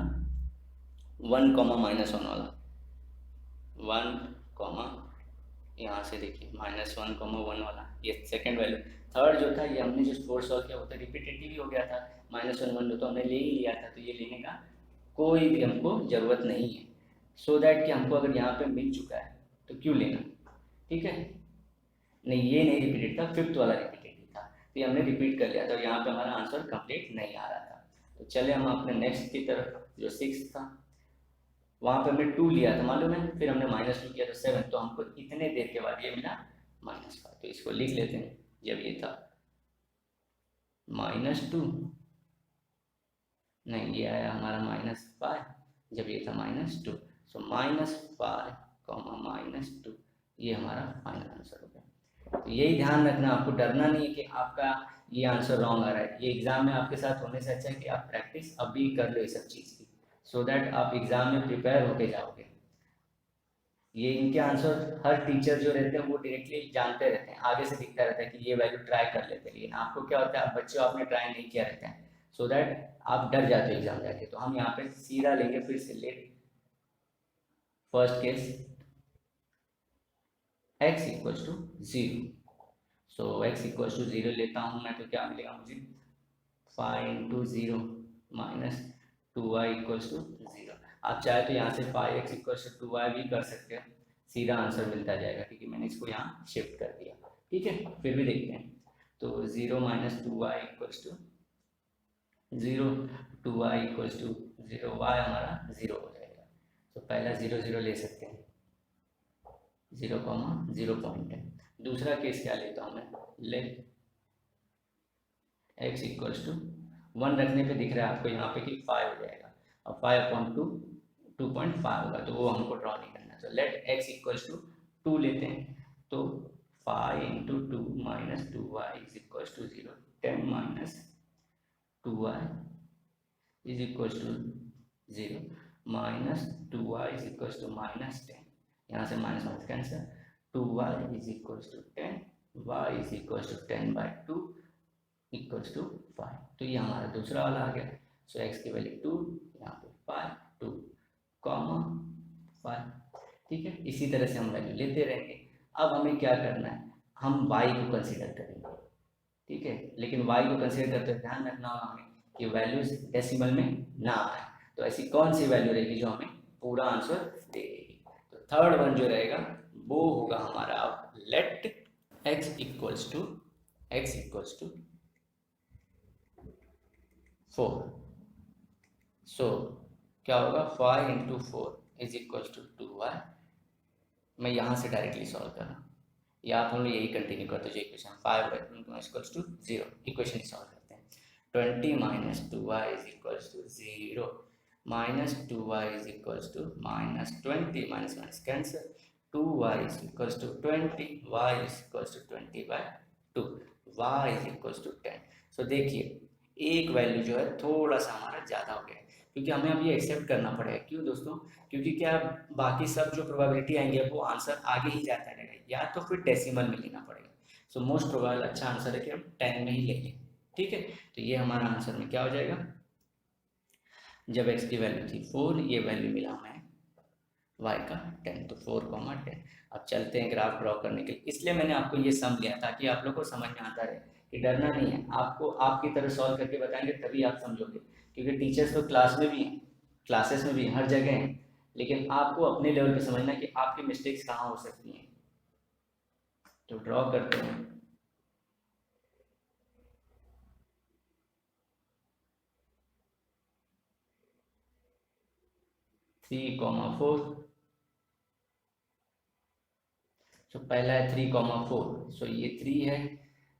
1, -1 वाला, 1, यहाँ से देखिए -1, 1 वाला, ये सेकंड वैल्यू. थर्ड जो था ये हमने जो 4 सॉल्व किया वो तो रिपीटेटिव ही हो गया था, -1, 1 तो हमने ले ही लिया था, तो ये लेने का कोई भी हमको ज़रूरत नहीं है. सो दैट कि हमको अगर यहाँ पे मिल चुका है तो क्यों लेना. ठीक है, नहीं ये नहीं रिपीटेड था, 5th वाला रिपीटेटिव था, तो ये हमने रिपीट कर लिया था, यहाँ पे हमारा आंसर कंप्लीट नहीं आ रहा था. तो चले हम अपने नेक्स्ट की तरफ जो 6th था. वहाँ पे हमने 2 लिया था मालूम है, फिर हमने -2 किया तो 7, तो हमको इतने देर के बाद ये मिला -5। तो इसको लिख लेते हैं। जब ये था -2, नहीं ये आया हमारा -5, जब ये था -2, सो -5, -2, ये हमारा फाइनल आंसर हो गया। तो यही ध्यान रखना, आपको डरना नहीं है कि आपका ये आंसर रॉन्ग आ रहा है। ये एग्जाम में आपके साथ होने से अच्छा है कि आप प्रैक्टिस अभी कर लो ये सब चीज़ की, सो दैट आप एग्जाम में प्रिपेयर होके जाओगे। ये इनके आंसर हर टीचर जो रहते हैं वो डायरेक्टली जानते रहते हैं, आगे से दिखता रहता है कि ये वैल्यू ट्राई कर लेते हैं, लेकिन आपको क्या होता है, आप बच्चों आपने ट्राई नहीं किया रहता है, सो दैट आप डर जाते हो एग्जाम जाके। तो हम यहाँ पे सीधा लेंगे, फिर से let first case x equals to 0। So x equals to 0 लेता हूँ मैं, तो क्या मिलेगा मुझे, 5 × 0 -2y इक्वल्स टू 0। आप चाहे तो यहाँ से 5x इक्वल्स टू 2y भी कर सकते हो, सीधा आंसर मिलता जाएगा, क्योंकि मैंने इसको यहाँ शिफ्ट कर दिया। ठीक है, फिर भी देखते हैं। तो 0 - 2y equals to 0, 2y equals to 0, y हमारा 0 हो जाएगा। तो पहला 0 0 ले सकते हैं, 0, 0 पॉइंट है। दूसरा केस क्या लेता हूँ मैं, ले x इक्वल्स टू 1 रखने पे दिख रहा है आपको यहाँ पे कि 5 हो जाएगा, और 5/2 2.5 होगा, तो वो हमको ड्रॉ नहीं करना। तो लेट x इक्वल्स टू 2 लेते हैं, तो 5 × 2 - 2y is equals to 0, 10 - 2y is equals to 0, -2y is equals to -10, यहाँ से minus minus cancel, 2y is equals to 10, y is equals to 10/2 equals to 5। तो ये हमारा दूसरा वाला आ गया। सो x की वैल्यू 2, यहाँ पे 5, 2, 5। ठीक है, इसी तरह से हम वैल्यू लेते रहेंगे। अब हमें क्या करना है, हम y को कंसीडर करेंगे। ठीक है, लेकिन y को कंसीडर करते ध्यान रखना होगा हमें कि वैल्यूज डेसिमल में ना आए। तो ऐसी कौन सी वैल्यू रहेगी जो हमें पूरा आंसर देगी। तो थर्ड वन जो रहेगा वो होगा हमारा, लेट x इक्वल्स टू 4। सो क्या होगा, 5 × 4 इज इक्वल्स टू 2y। मैं यहाँ से डायरेक्टली सॉल्व कर रहा हूँ, या आप हम लोग यही कंटिन्यू करते जो equation 5y equals to 0 equation ही सॉल्व करते हैं। 20 - 2y is equals to 0, -2y is equals to -20, minus minus cancel, 2y is equals to 20, y is equals to 20/2, y is equals to 10। So देखिए एक value जो है थोड़ा सा हमारा ज़्यादा हो गया है, क्योंकि हमें अब ये एक्सेप्ट करना पड़ेगा। क्यों दोस्तों, क्योंकि क्या बाकी सब जो प्रोबेबिलिटी आएंगे वो आंसर आगे ही जाता रहेगा, या तो फिर डेसिमल में लेना पड़ेगा। सो मोस्ट प्रोबेबल अच्छा आंसर है कि हम 10 में ही ले लें। ठीक है, तो ये हमारा आंसर में क्या हो जाएगा, जब x की वैल्यू थी 4, ये वैल्यू मिला हमें y का 10, तो 4, 10। अब चलते हैं ग्राफ ड्रॉ करने के लिए, इसलिए मैंने आपको ये सम लिया ताकि आप लोग को समझ में आता रहे कि डरना नहीं है। आपको आपकी तरह सॉल्व करके बताएंगे तभी आप समझोगे, क्योंकि टीचर्स तो क्लास में भी हैं, क्लासेस में भी हर जगह हैं, लेकिन आपको अपने लेवल पे समझना है कि आपकी मिस्टेक्स कहाँ हो सकती हैं। तो ड्रॉ करते हैं। थ्री कॉमा फोर, तो पहला है 3, 4। सो ये 3 है,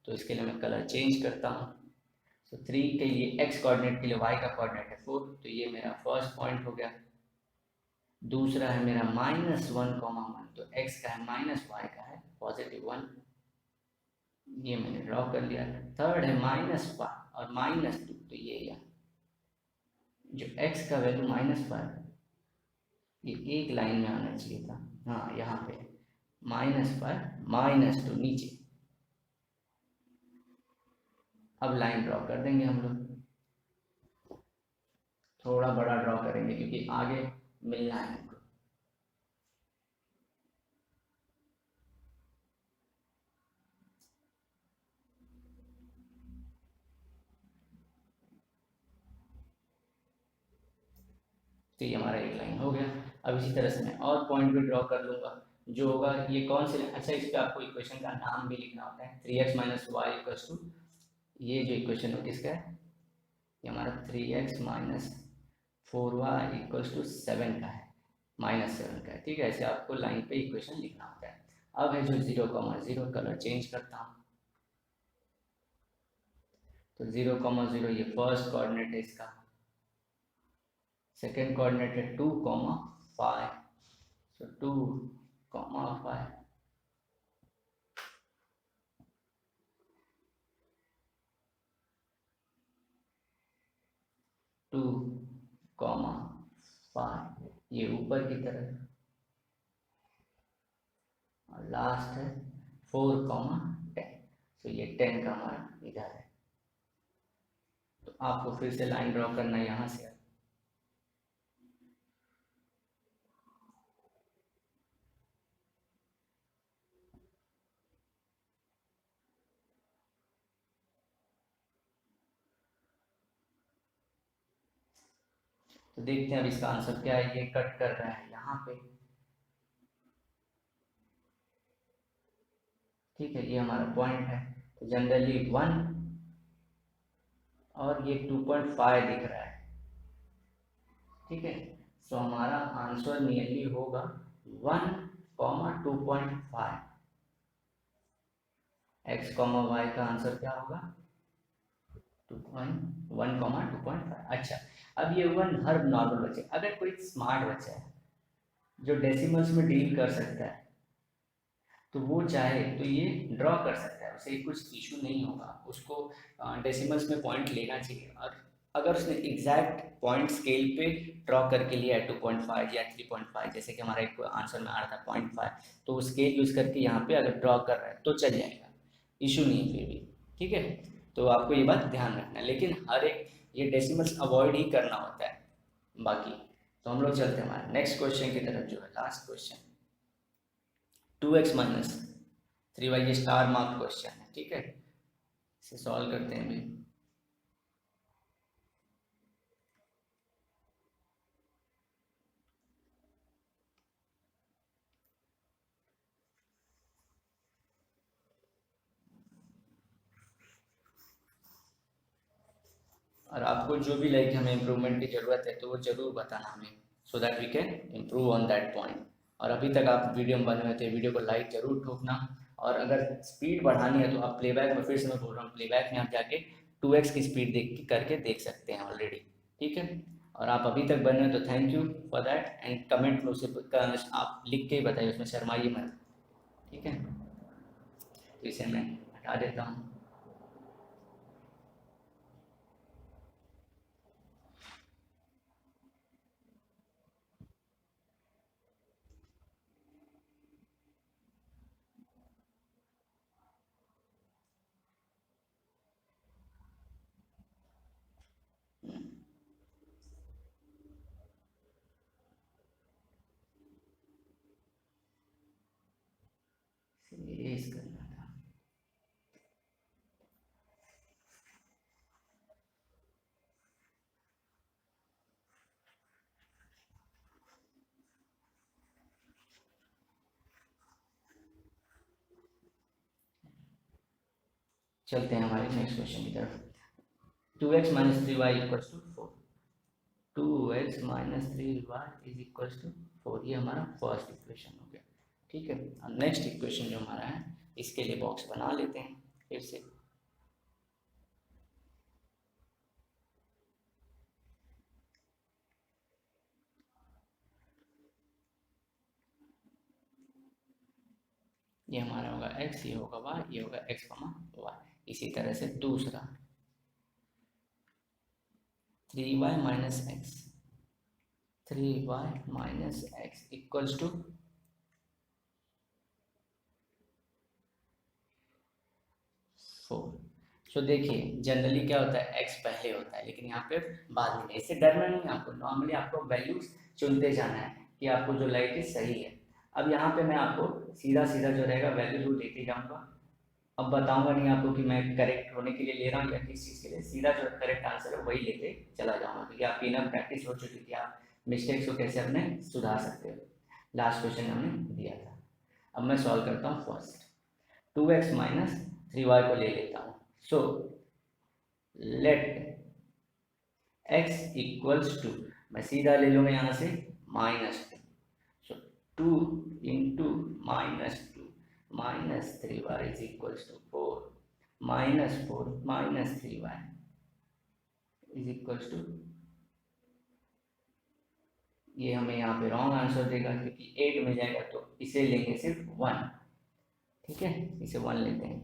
तो इसके लिए मैं कलर चेंज करता हूँ। सो 3 के लिए x कोऑर्डिनेट के लिए y का कोऑर्डिनेट है 4, तो ये मेरा फर्स्ट पॉइंट हो गया। दूसरा है मेरा -1, 1, तो x का है -y का है +1, ये मैंने ड्रॉ कर लिया। थर्ड है -5 और -2, तो ये यहाँ जो x का वैल्यू -5, ये एक लाइन में आना चाहिए था, हाँ यहाँ पे -5 -2 नीचे। अब लाइन ड्रॉ कर देंगे हम लोग, थोड़ा बड़ा ड्रॉ करेंगे क्योंकि आगे मिलना है हमको। तो ये हमारा एक लाइन हो गया। अब इसी तरह से मैं और पॉइंट भी ड्रॉ कर लूँगा, जो होगा ये कौन से, अच्छा इस पर आपको इक्वेशन का नाम भी लिखना होता है। 3x - y इक्वल्स टू, ये जो इक्वेशन हो किसका है, ये हमारा 3x - 4y इक्वल्स टू 7 का है। -7 का है, ठीक है। ऐसे आपको लाइन पे इक्वेशन लिखना होता है। अब है जो 0,0, कलर चेंज करता हूँ। तो 0,0 ये फर्स्ट कोऑर्डिनेट है इसका, सेकेंड कोऑर्डिनेट है 2,5, so 2,5, 2,5 ये ऊपर की तरफ, और लास्ट है 4,10, तो ये 10 का हमारा इधर है। तो आपको फिर से लाइन ड्रॉ करना है यहाँ से। तो देखते हैं अब इसका आंसर क्या है। ये कट कर रहा है यहाँ पे, ठीक है, ये हमारा पॉइंट है। तो जनरली 1 और ये 2.5 दिख रहा है, ठीक है। सो हमारा आंसर नियरली होगा 1,2.5। एक्स कॉमा वाई का आंसर क्या होगा 1,2.5। अच्छा, अब ये हुआ हर नॉर्मल बच्चे। अगर कोई स्मार्ट बच्चा है जो डेसिमल्स में डील कर सकता है, तो वो चाहे तो ये ड्रॉ कर सकता है, उसे कुछ इशू नहीं होगा। उसको डेसिमल्स में पॉइंट लेना चाहिए। और अगर उसने एग्जैक्ट पॉइंट स्केल पे ड्रॉ करके लिया है 2.5 या 3.5, जैसे कि हमारा एक आंसर में आ रहा था 0.5, तो वो स्केल यूज़ करके यहाँ पे अगर ड्रॉ कर रहा है तो चल जाएगा, इशू नहीं है फिर भी, ठीक है। तो आपको ये बात ध्यान रखना है, लेकिन हर एक ये डेसिमल्स अवॉइड ही करना होता है बाकी। तो हम लोग चलते हैं हमारे नेक्स्ट क्वेश्चन की तरफ, जो है last question. 2x minus 3y, ये स्टार मार्क क्वेश्चन है, ठीक है। इसे सॉल्व करते हैं भी। और आपको जो भी लाइक हमें इम्प्रूवमेंट की ज़रूरत है तो वो ज़रूर बताना हमें, so that we can improve on that point. और अभी तक आप वीडियो में बने हुए थे, वीडियो को लाइक ज़रूर ठोकना। और अगर स्पीड बढ़ानी है तो आप प्लेबैक में, फिर से मैं बोल रहा हूँ, प्लेबैक में आप जाके 2x की स्पीड देख करके देख सकते हैं ऑलरेडी, ठीक है। और आप अभी तक बने हो तो thank you for that, and comment में उसे आप लिख के ही बताइए, उसमें शर्माइए मत, ठीक है। तो इसे मैं हटा देता हूँ। इरेज करना था। चलते हैं हमारे नेक्स्ट क्वेश्चन की तरफ। 2x minus 3y equals to 4। 2x minus 3y is equals to 4, ये हमारा फर्स्ट इक्वेशन हो गया, ठीक है। अब नेक्स्ट इक्वेशन जो हमारा है, इसके लिए बॉक्स बना लेते हैं फिर से। ये हमारा होगा x, ये होगा y, ये होगा x, y। इसी तरह से दूसरा 3y minus x, 3y minus x equals to 4। So देखिए जनरली क्या होता है, x पहले होता है, लेकिन यहाँ पे बाद में। इससे डरना नहीं है आपको, नॉर्मली आपको वैल्यूज चुनते जाना है कि आपको जो लाइक सही है। अब यहाँ पे मैं आपको सीधा सीधा जो रहेगा वैल्यू रूल लेते जाऊँगा। अब बताऊंगा नहीं आपको कि मैं करेक्ट होने के लिए ले रहा हूँ या किस चीज़ के लिए, सीधा जो करेक्ट आंसर है वही लेते चला जाऊँगा, क्योंकि आपकी इनफ प्रैक्टिस हो चुकी थी, आप मिस्टेक्स को कैसे अपने सुधार सकते हो। लास्ट क्वेश्चन हमने दिया था। अब मैं सॉल्व करता हूँ फर्स्ट। 2x माइनस 3y को ले लेता हूँ। So let x equals to, मैं सीधा ले लूँगा यहाँ से -2, 2 into minus 2 minus 3y is equals to 4 minus 4 minus 3y is equals to, ये हमें यहाँ पे रॉन्ग आंसर देगा क्योंकि 8 मिल जाएगा, तो इसे लेंगे सिर्फ 1। ठीक है, इसे 1 लेते हैं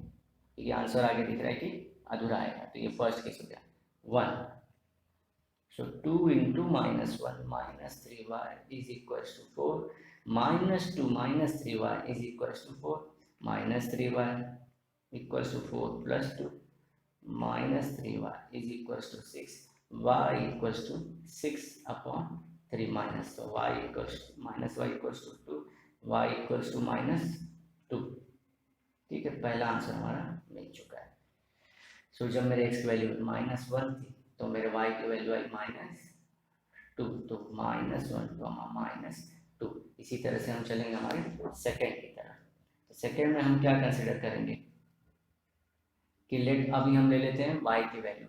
क्योंकि आंसर आगे दिख रहा है कि अधूरा आएगा, तो ये फर्स्ट केस हो गया 1। So 2 into minus 1 minus 3y is equals to 4 minus 2 minus 3y is equals to 4 minus 3y equals to 4 plus 2 minus 3y is equals to 6 y equals to 6 upon 3 minus, so y equals to minus y equals to 2 y equals to minus 2। ठीक है, पहला answer हमारा मिल चुका है। सो जब मेरे x की value minus 1 थी तो मेरे y की वैल्यू आई माइनस 2, तो माइनस 1 माइनस 2। इसी तरह से हम चलेंगे हमारे सेकेंड की तरफ। तो सेकेंड में हम क्या कंसिडर करेंगे कि लेट, अभी हम ले लेते हैं y की value,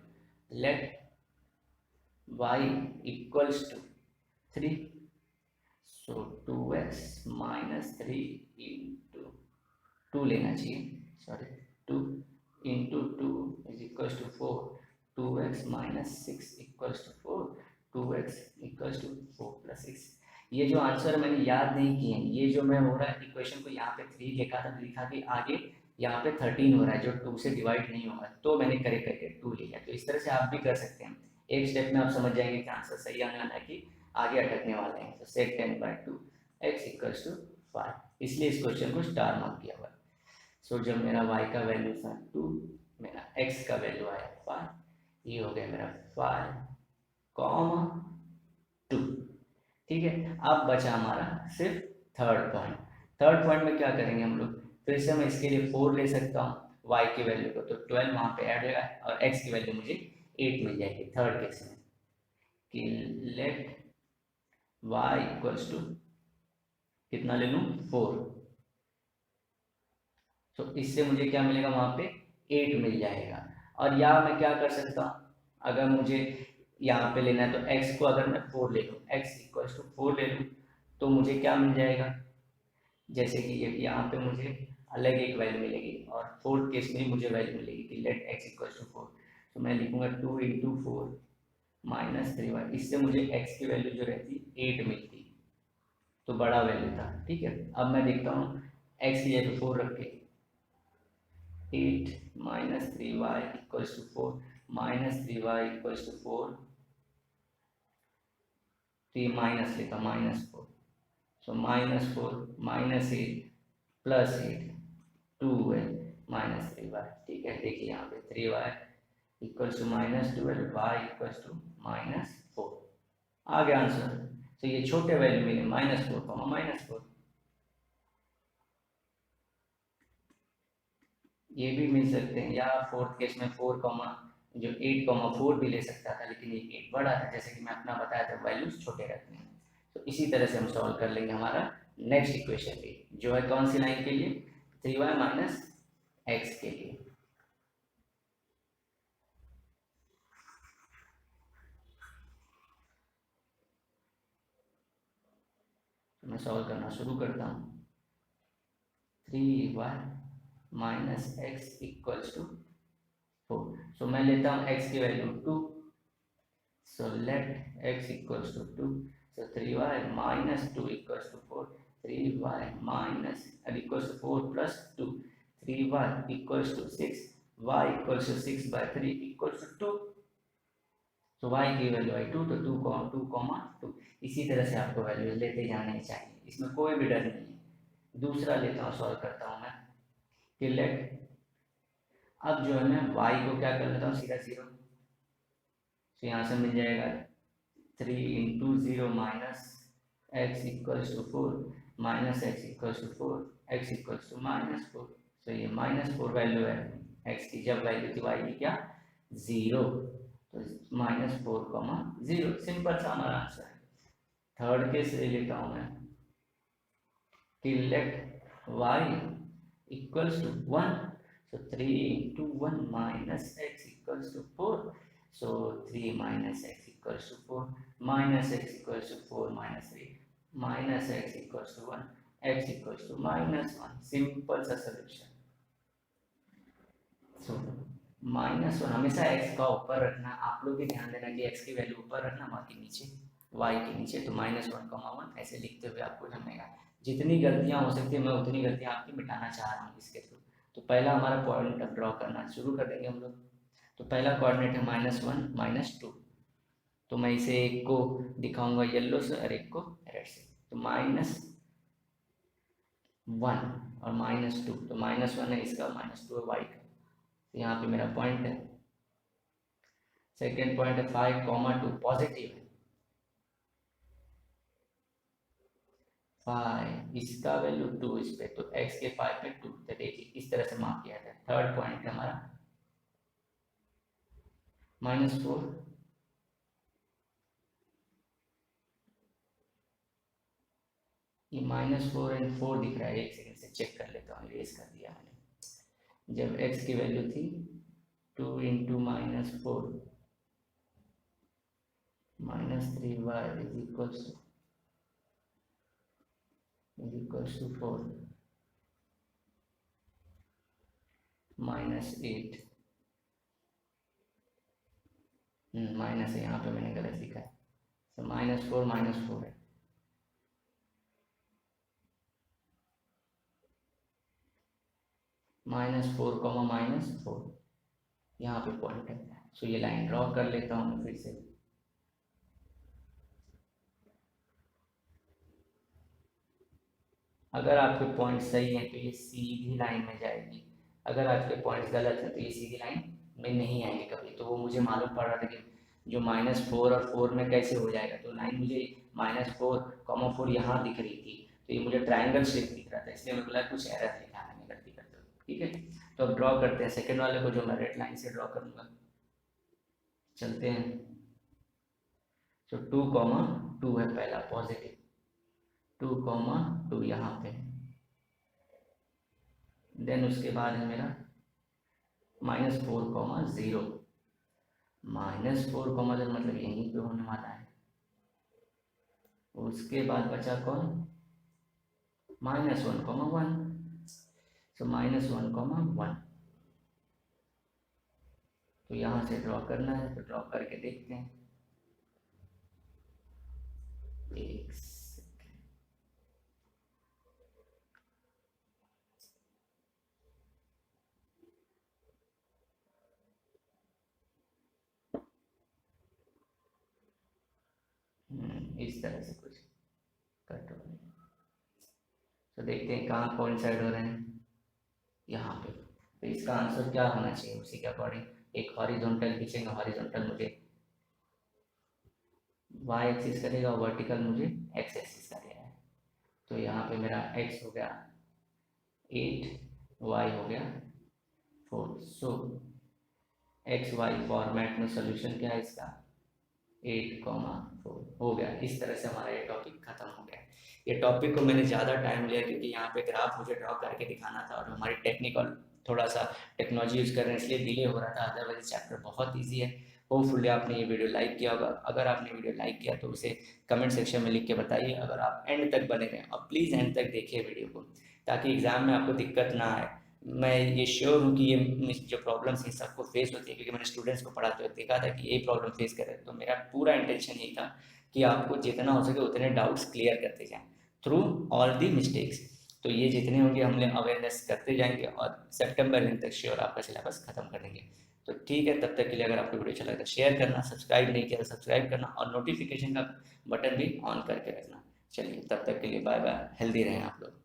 let y equals to 3, so 2x minus 3 into 2 लेना चाहिए, sorry 2 into 2 is equals to 4, 2x minus 6 equals to 4, 2x equals to 4 plus 6। ये जो आंसर मैंने याद नहीं किए हैं, ये जो मैं हो रहा है इक्वेशन को यहाँ पे 3 लिखा कि आगे यहाँ पे 13 हो रहा है जो 2 से डिवाइड नहीं होगा, तो मैंने करेक्ट करके 2 लिया। तो इस तरह से आप भी कर सकते हैं, एक स्टेप में आप समझ जाएंगे कि आंसर सही आना है कि आगे अटकने वाले हैं। तो सेक 10/2 x इक्वल्स टू 5, इसलिए इस क्वेश्चन को स्टार मार्क किया हुआ है। सो जब मेरा y का वैल्यू था 2, मेरा x का वैल्यू आया 5, ये हो गया मेरा 5,2। ठीक है, अब बचा हमारा सिर्फ थर्ड पॉइंट। थर्ड पॉइंट में क्या करेंगे हम लोग, फिर से मैं इसके लिए 4 ले सकता हूँ y की वैल्यू को, तो 12 वहाँ पे ऐड होगा और x की वैल्यू मुझे 8 मिल जाएगी थर्ड केस में, कि लेट y इक्वल्स टू कितना ले लूँ 4, तो इससे मुझे क्या मिलेगा वहाँ पे 8 मिल जाएगा। और या मैं क्या कर सकता हूँ, अगर मुझे यहाँ पे लेना है तो x को अगर मैं 4 ले लूँ, x इक्वल्स टू 4 ले लूँ, तो मुझे क्या मिल जाएगा, जैसे कि यहाँ पे मुझे अलग एक वैल्यू मिलेगी और फोर्थ केस में मुझे वैल्यू मिलेगी कि लेट x इक्वल्स टू 4, तो मैं लिखूंगा 2 इंटू 4 माइनस 3y, इससे मुझे x की वैल्यू जो रहती 8 मिलती, तो बड़ा वैल्यू था। ठीक है, अब मैं देखता हूँ x की जगह 4 रख के 8 minus 3y equals to 4 minus 3y equals to 4, तो ये माइनस लेता minus 4, so minus 4 minus 8 plus 8 2y minus 3y। ठीक है, देखिए यहाँ पे 3y equals to minus 12, y equals to minus 4, आ गया आंसर। तो ये छोटे वैल्यू मिले -4 माइनस 4, ये भी मिल सकते हैं, या फोर्थ केस में 4 जो 8,4 भी ले सकता था, लेकिन ये 8 बड़ा है, जैसे कि मैं अपना बताया था वैल्यूज छोटे रहते हैं। तो इसी तरह से हम सॉल्व कर लेंगे हमारा नेक्स्ट इक्वेशन भी, जो है कौन सी लाइन के लिए, 3y माइनस x के लिए। तो मैं सॉल्व करना शुरू करता हूँ। 3y minus x equals to 4, so मैं लेता हूँ x की value 2, so let x equals to 2, so 3y minus 2 equals to 4, 3y minus equals to 4 plus 2, 3y equals to 6, y equals to 6 by 3 equals to 2, so y की value आई 2, तो 2,2, इसी तरह से आपको वैल्यू लेते जाने चाहिए, इसमें कोई भी डर नहीं है। दूसरा लेता हूँ, सॉल्व करता हूँ मैं कि लेट, अब जो है मैं y को क्या कर लेता हूँ सीधा 0, तो यहाँ से मिल जाएगा 3 into 0 minus x equals to 4 minus x equals to 4 x equals to -4, तो ये -4 वैल्यू है x की, जब वैल्यू थी y की क्या 0, तो -4, 0, सिंपल सा हमारा आंसर है। थर्ड केस ले लेता हूँ मैं कि let y equals to 1, so 3 into 1 minus x equals to 4, so 3 minus x equals to 4 minus x equals to 4 minus 3, minus x equals to 1, x equals to -1, simple सा solution. So -1 हमेशा x का ऊपर रखना, आप लोग भी ध्यान देना कि एक्स की वैल्यू ऊपर रखना, बाकी नीचे वाई के नीचे। तो -1, ऐसे लिखते हुए आपको जमेगा। जितनी गलतियां हो सकती है मैं उतनी गलतियां आपकी मिटाना चाह रहा हूँ इसके थ्रू। तो पहला हमारा पॉइंट अब ड्रॉ करना शुरू कर देंगे हम लोग। तो पहला कोऑर्डिनेट है -1 -2। तो मैं इसे एक को दिखाऊंगा येलो से और एक को रेड से। तो -1 और -2, तो -1 है इसका, -2 है वाई का। तो यहाँ पे मेरा पॉइंट है। सेकेंड पॉइंट है 5, 2 पॉजिटिव है। 5 इसका वैल्यू 2 इस पे, तो x के 5 पे 2। तो देखिए इस तरह से मार्क किया था। थर्ड पॉइंट है हमारा -4, ये -4 एंड 4 दिख रहा है। एक सेकंड से चेक कर लेता हूँ, इरेज कर दिया मैंने। जब x की वैल्यू थी 2 into -4 -3y is equals to 4 -8। Minus है यहाँ पे, मैंने गलत लिखा है। तो -4 है। -4, यहाँ पे पॉइंट है। सो ये लाइन ड्रॉ कर लेता हूँ मैं फिर से। अगर आपके पॉइंट सही है तो ये सीधी लाइन में जाएगी, अगर आपके पॉइंट्स गलत है तो ये सीधी लाइन में नहीं आएगी कभी। तो वो मुझे मालूम पड़ रहा था कि जो -4 और 4 में कैसे हो जाएगा। तो लाइन मुझे -4, 4 यहाँ दिख रही थी, तो ये मुझे ट्राइंगल शेप दिख रहा था, इसलिए मैं बोला कुछ एरर लिखा मैंने गलती करते हुए। ठीक है, तो अब ड्रॉ करते हैं सेकेंड वाले को, जो मैं रेड लाइन से ड्रॉ करूँगा। चलते हैं। तो 2, 2 है पहला पॉजिटिव, 2, 2 यहाँ पे। देन उसके बाद है मेरा -4, 0। -4, मतलब यहीं पे होने वाला है। उसके बाद बचा कौन? -1, 1। तो -1, 1। तो यहाँ से ड्रॉ करना है, तो ड्रॉ करके देखते हैं। एक इस तरह से कुछ कट हो रहा है। तो देखते हैं कहाँ कोइंसाइड हो रहे हैं, यहाँ पे। तो इसका आंसर क्या होना चाहिए, उसी के अकॉर्डिंग एक हॉरिजॉन्टल खींचेंगे। हॉरिजॉन्टल मुझे वाई एक्सिस करेगा, वर्टिकल मुझे एक्स एक्सिस करेगा। तो यहाँ पे मेरा x हो गया 8, y हो गया 4। सो एक्स वाई फॉर्मेट में सोल्यूशन क्या है इसका? 8, 4 हो गया। इस तरह से हमारा ये टॉपिक खत्म हो गया। ये टॉपिक को मैंने ज़्यादा टाइम लिया क्योंकि यहाँ पे ग्राफ मुझे ड्रॉ करके दिखाना था, और हमारी टेक्निकल थोड़ा सा टेक्नोलॉजी यूज़ कर रहे हैं इसलिए डिले हो रहा था। अदरवाइज चैप्टर बहुत ईजी है। होपफुली आपने ये वीडियो लाइक किया होगा। अगर आपने वीडियो लाइक किया तो उसे कमेंट सेक्शन में लिख के बताइए। अगर आप एंड तक बने रहें, और प्लीज़ एंड तक देखिए वीडियो को, ताकि एग्ज़ाम में आपको दिक्कत ना आए। मैं ये श्योर हूँ कि ये जो प्रॉब्लम्स हैं सबको फेस होती है, क्योंकि मैंने स्टूडेंट्स को पढ़ाते हुए देखा था कि ये प्रॉब्लम फेस कर रहे हैं। तो मेरा पूरा इंटेंशन यही था कि आपको जितना हो सके उतने डाउट्स क्लियर करते जाएं थ्रू ऑल दी मिस्टेक्स। तो ये जितने होंगे हम अवेयरनेस करते जाएंगे, और सितंबर एंड तक श्योर आपका सिलेबस खत्म कर देंगे। तो ठीक है, तब तक के लिए अगर आपको वीडियो अच्छा लगा तो शेयर करना, सब्सक्राइब नहीं किया तो सब्सक्राइब करना, और नोटिफिकेशन का बटन भी ऑन करके रखना। चलिए तब तक के लिए बाय बाय, हेल्दी रहें आप लोग।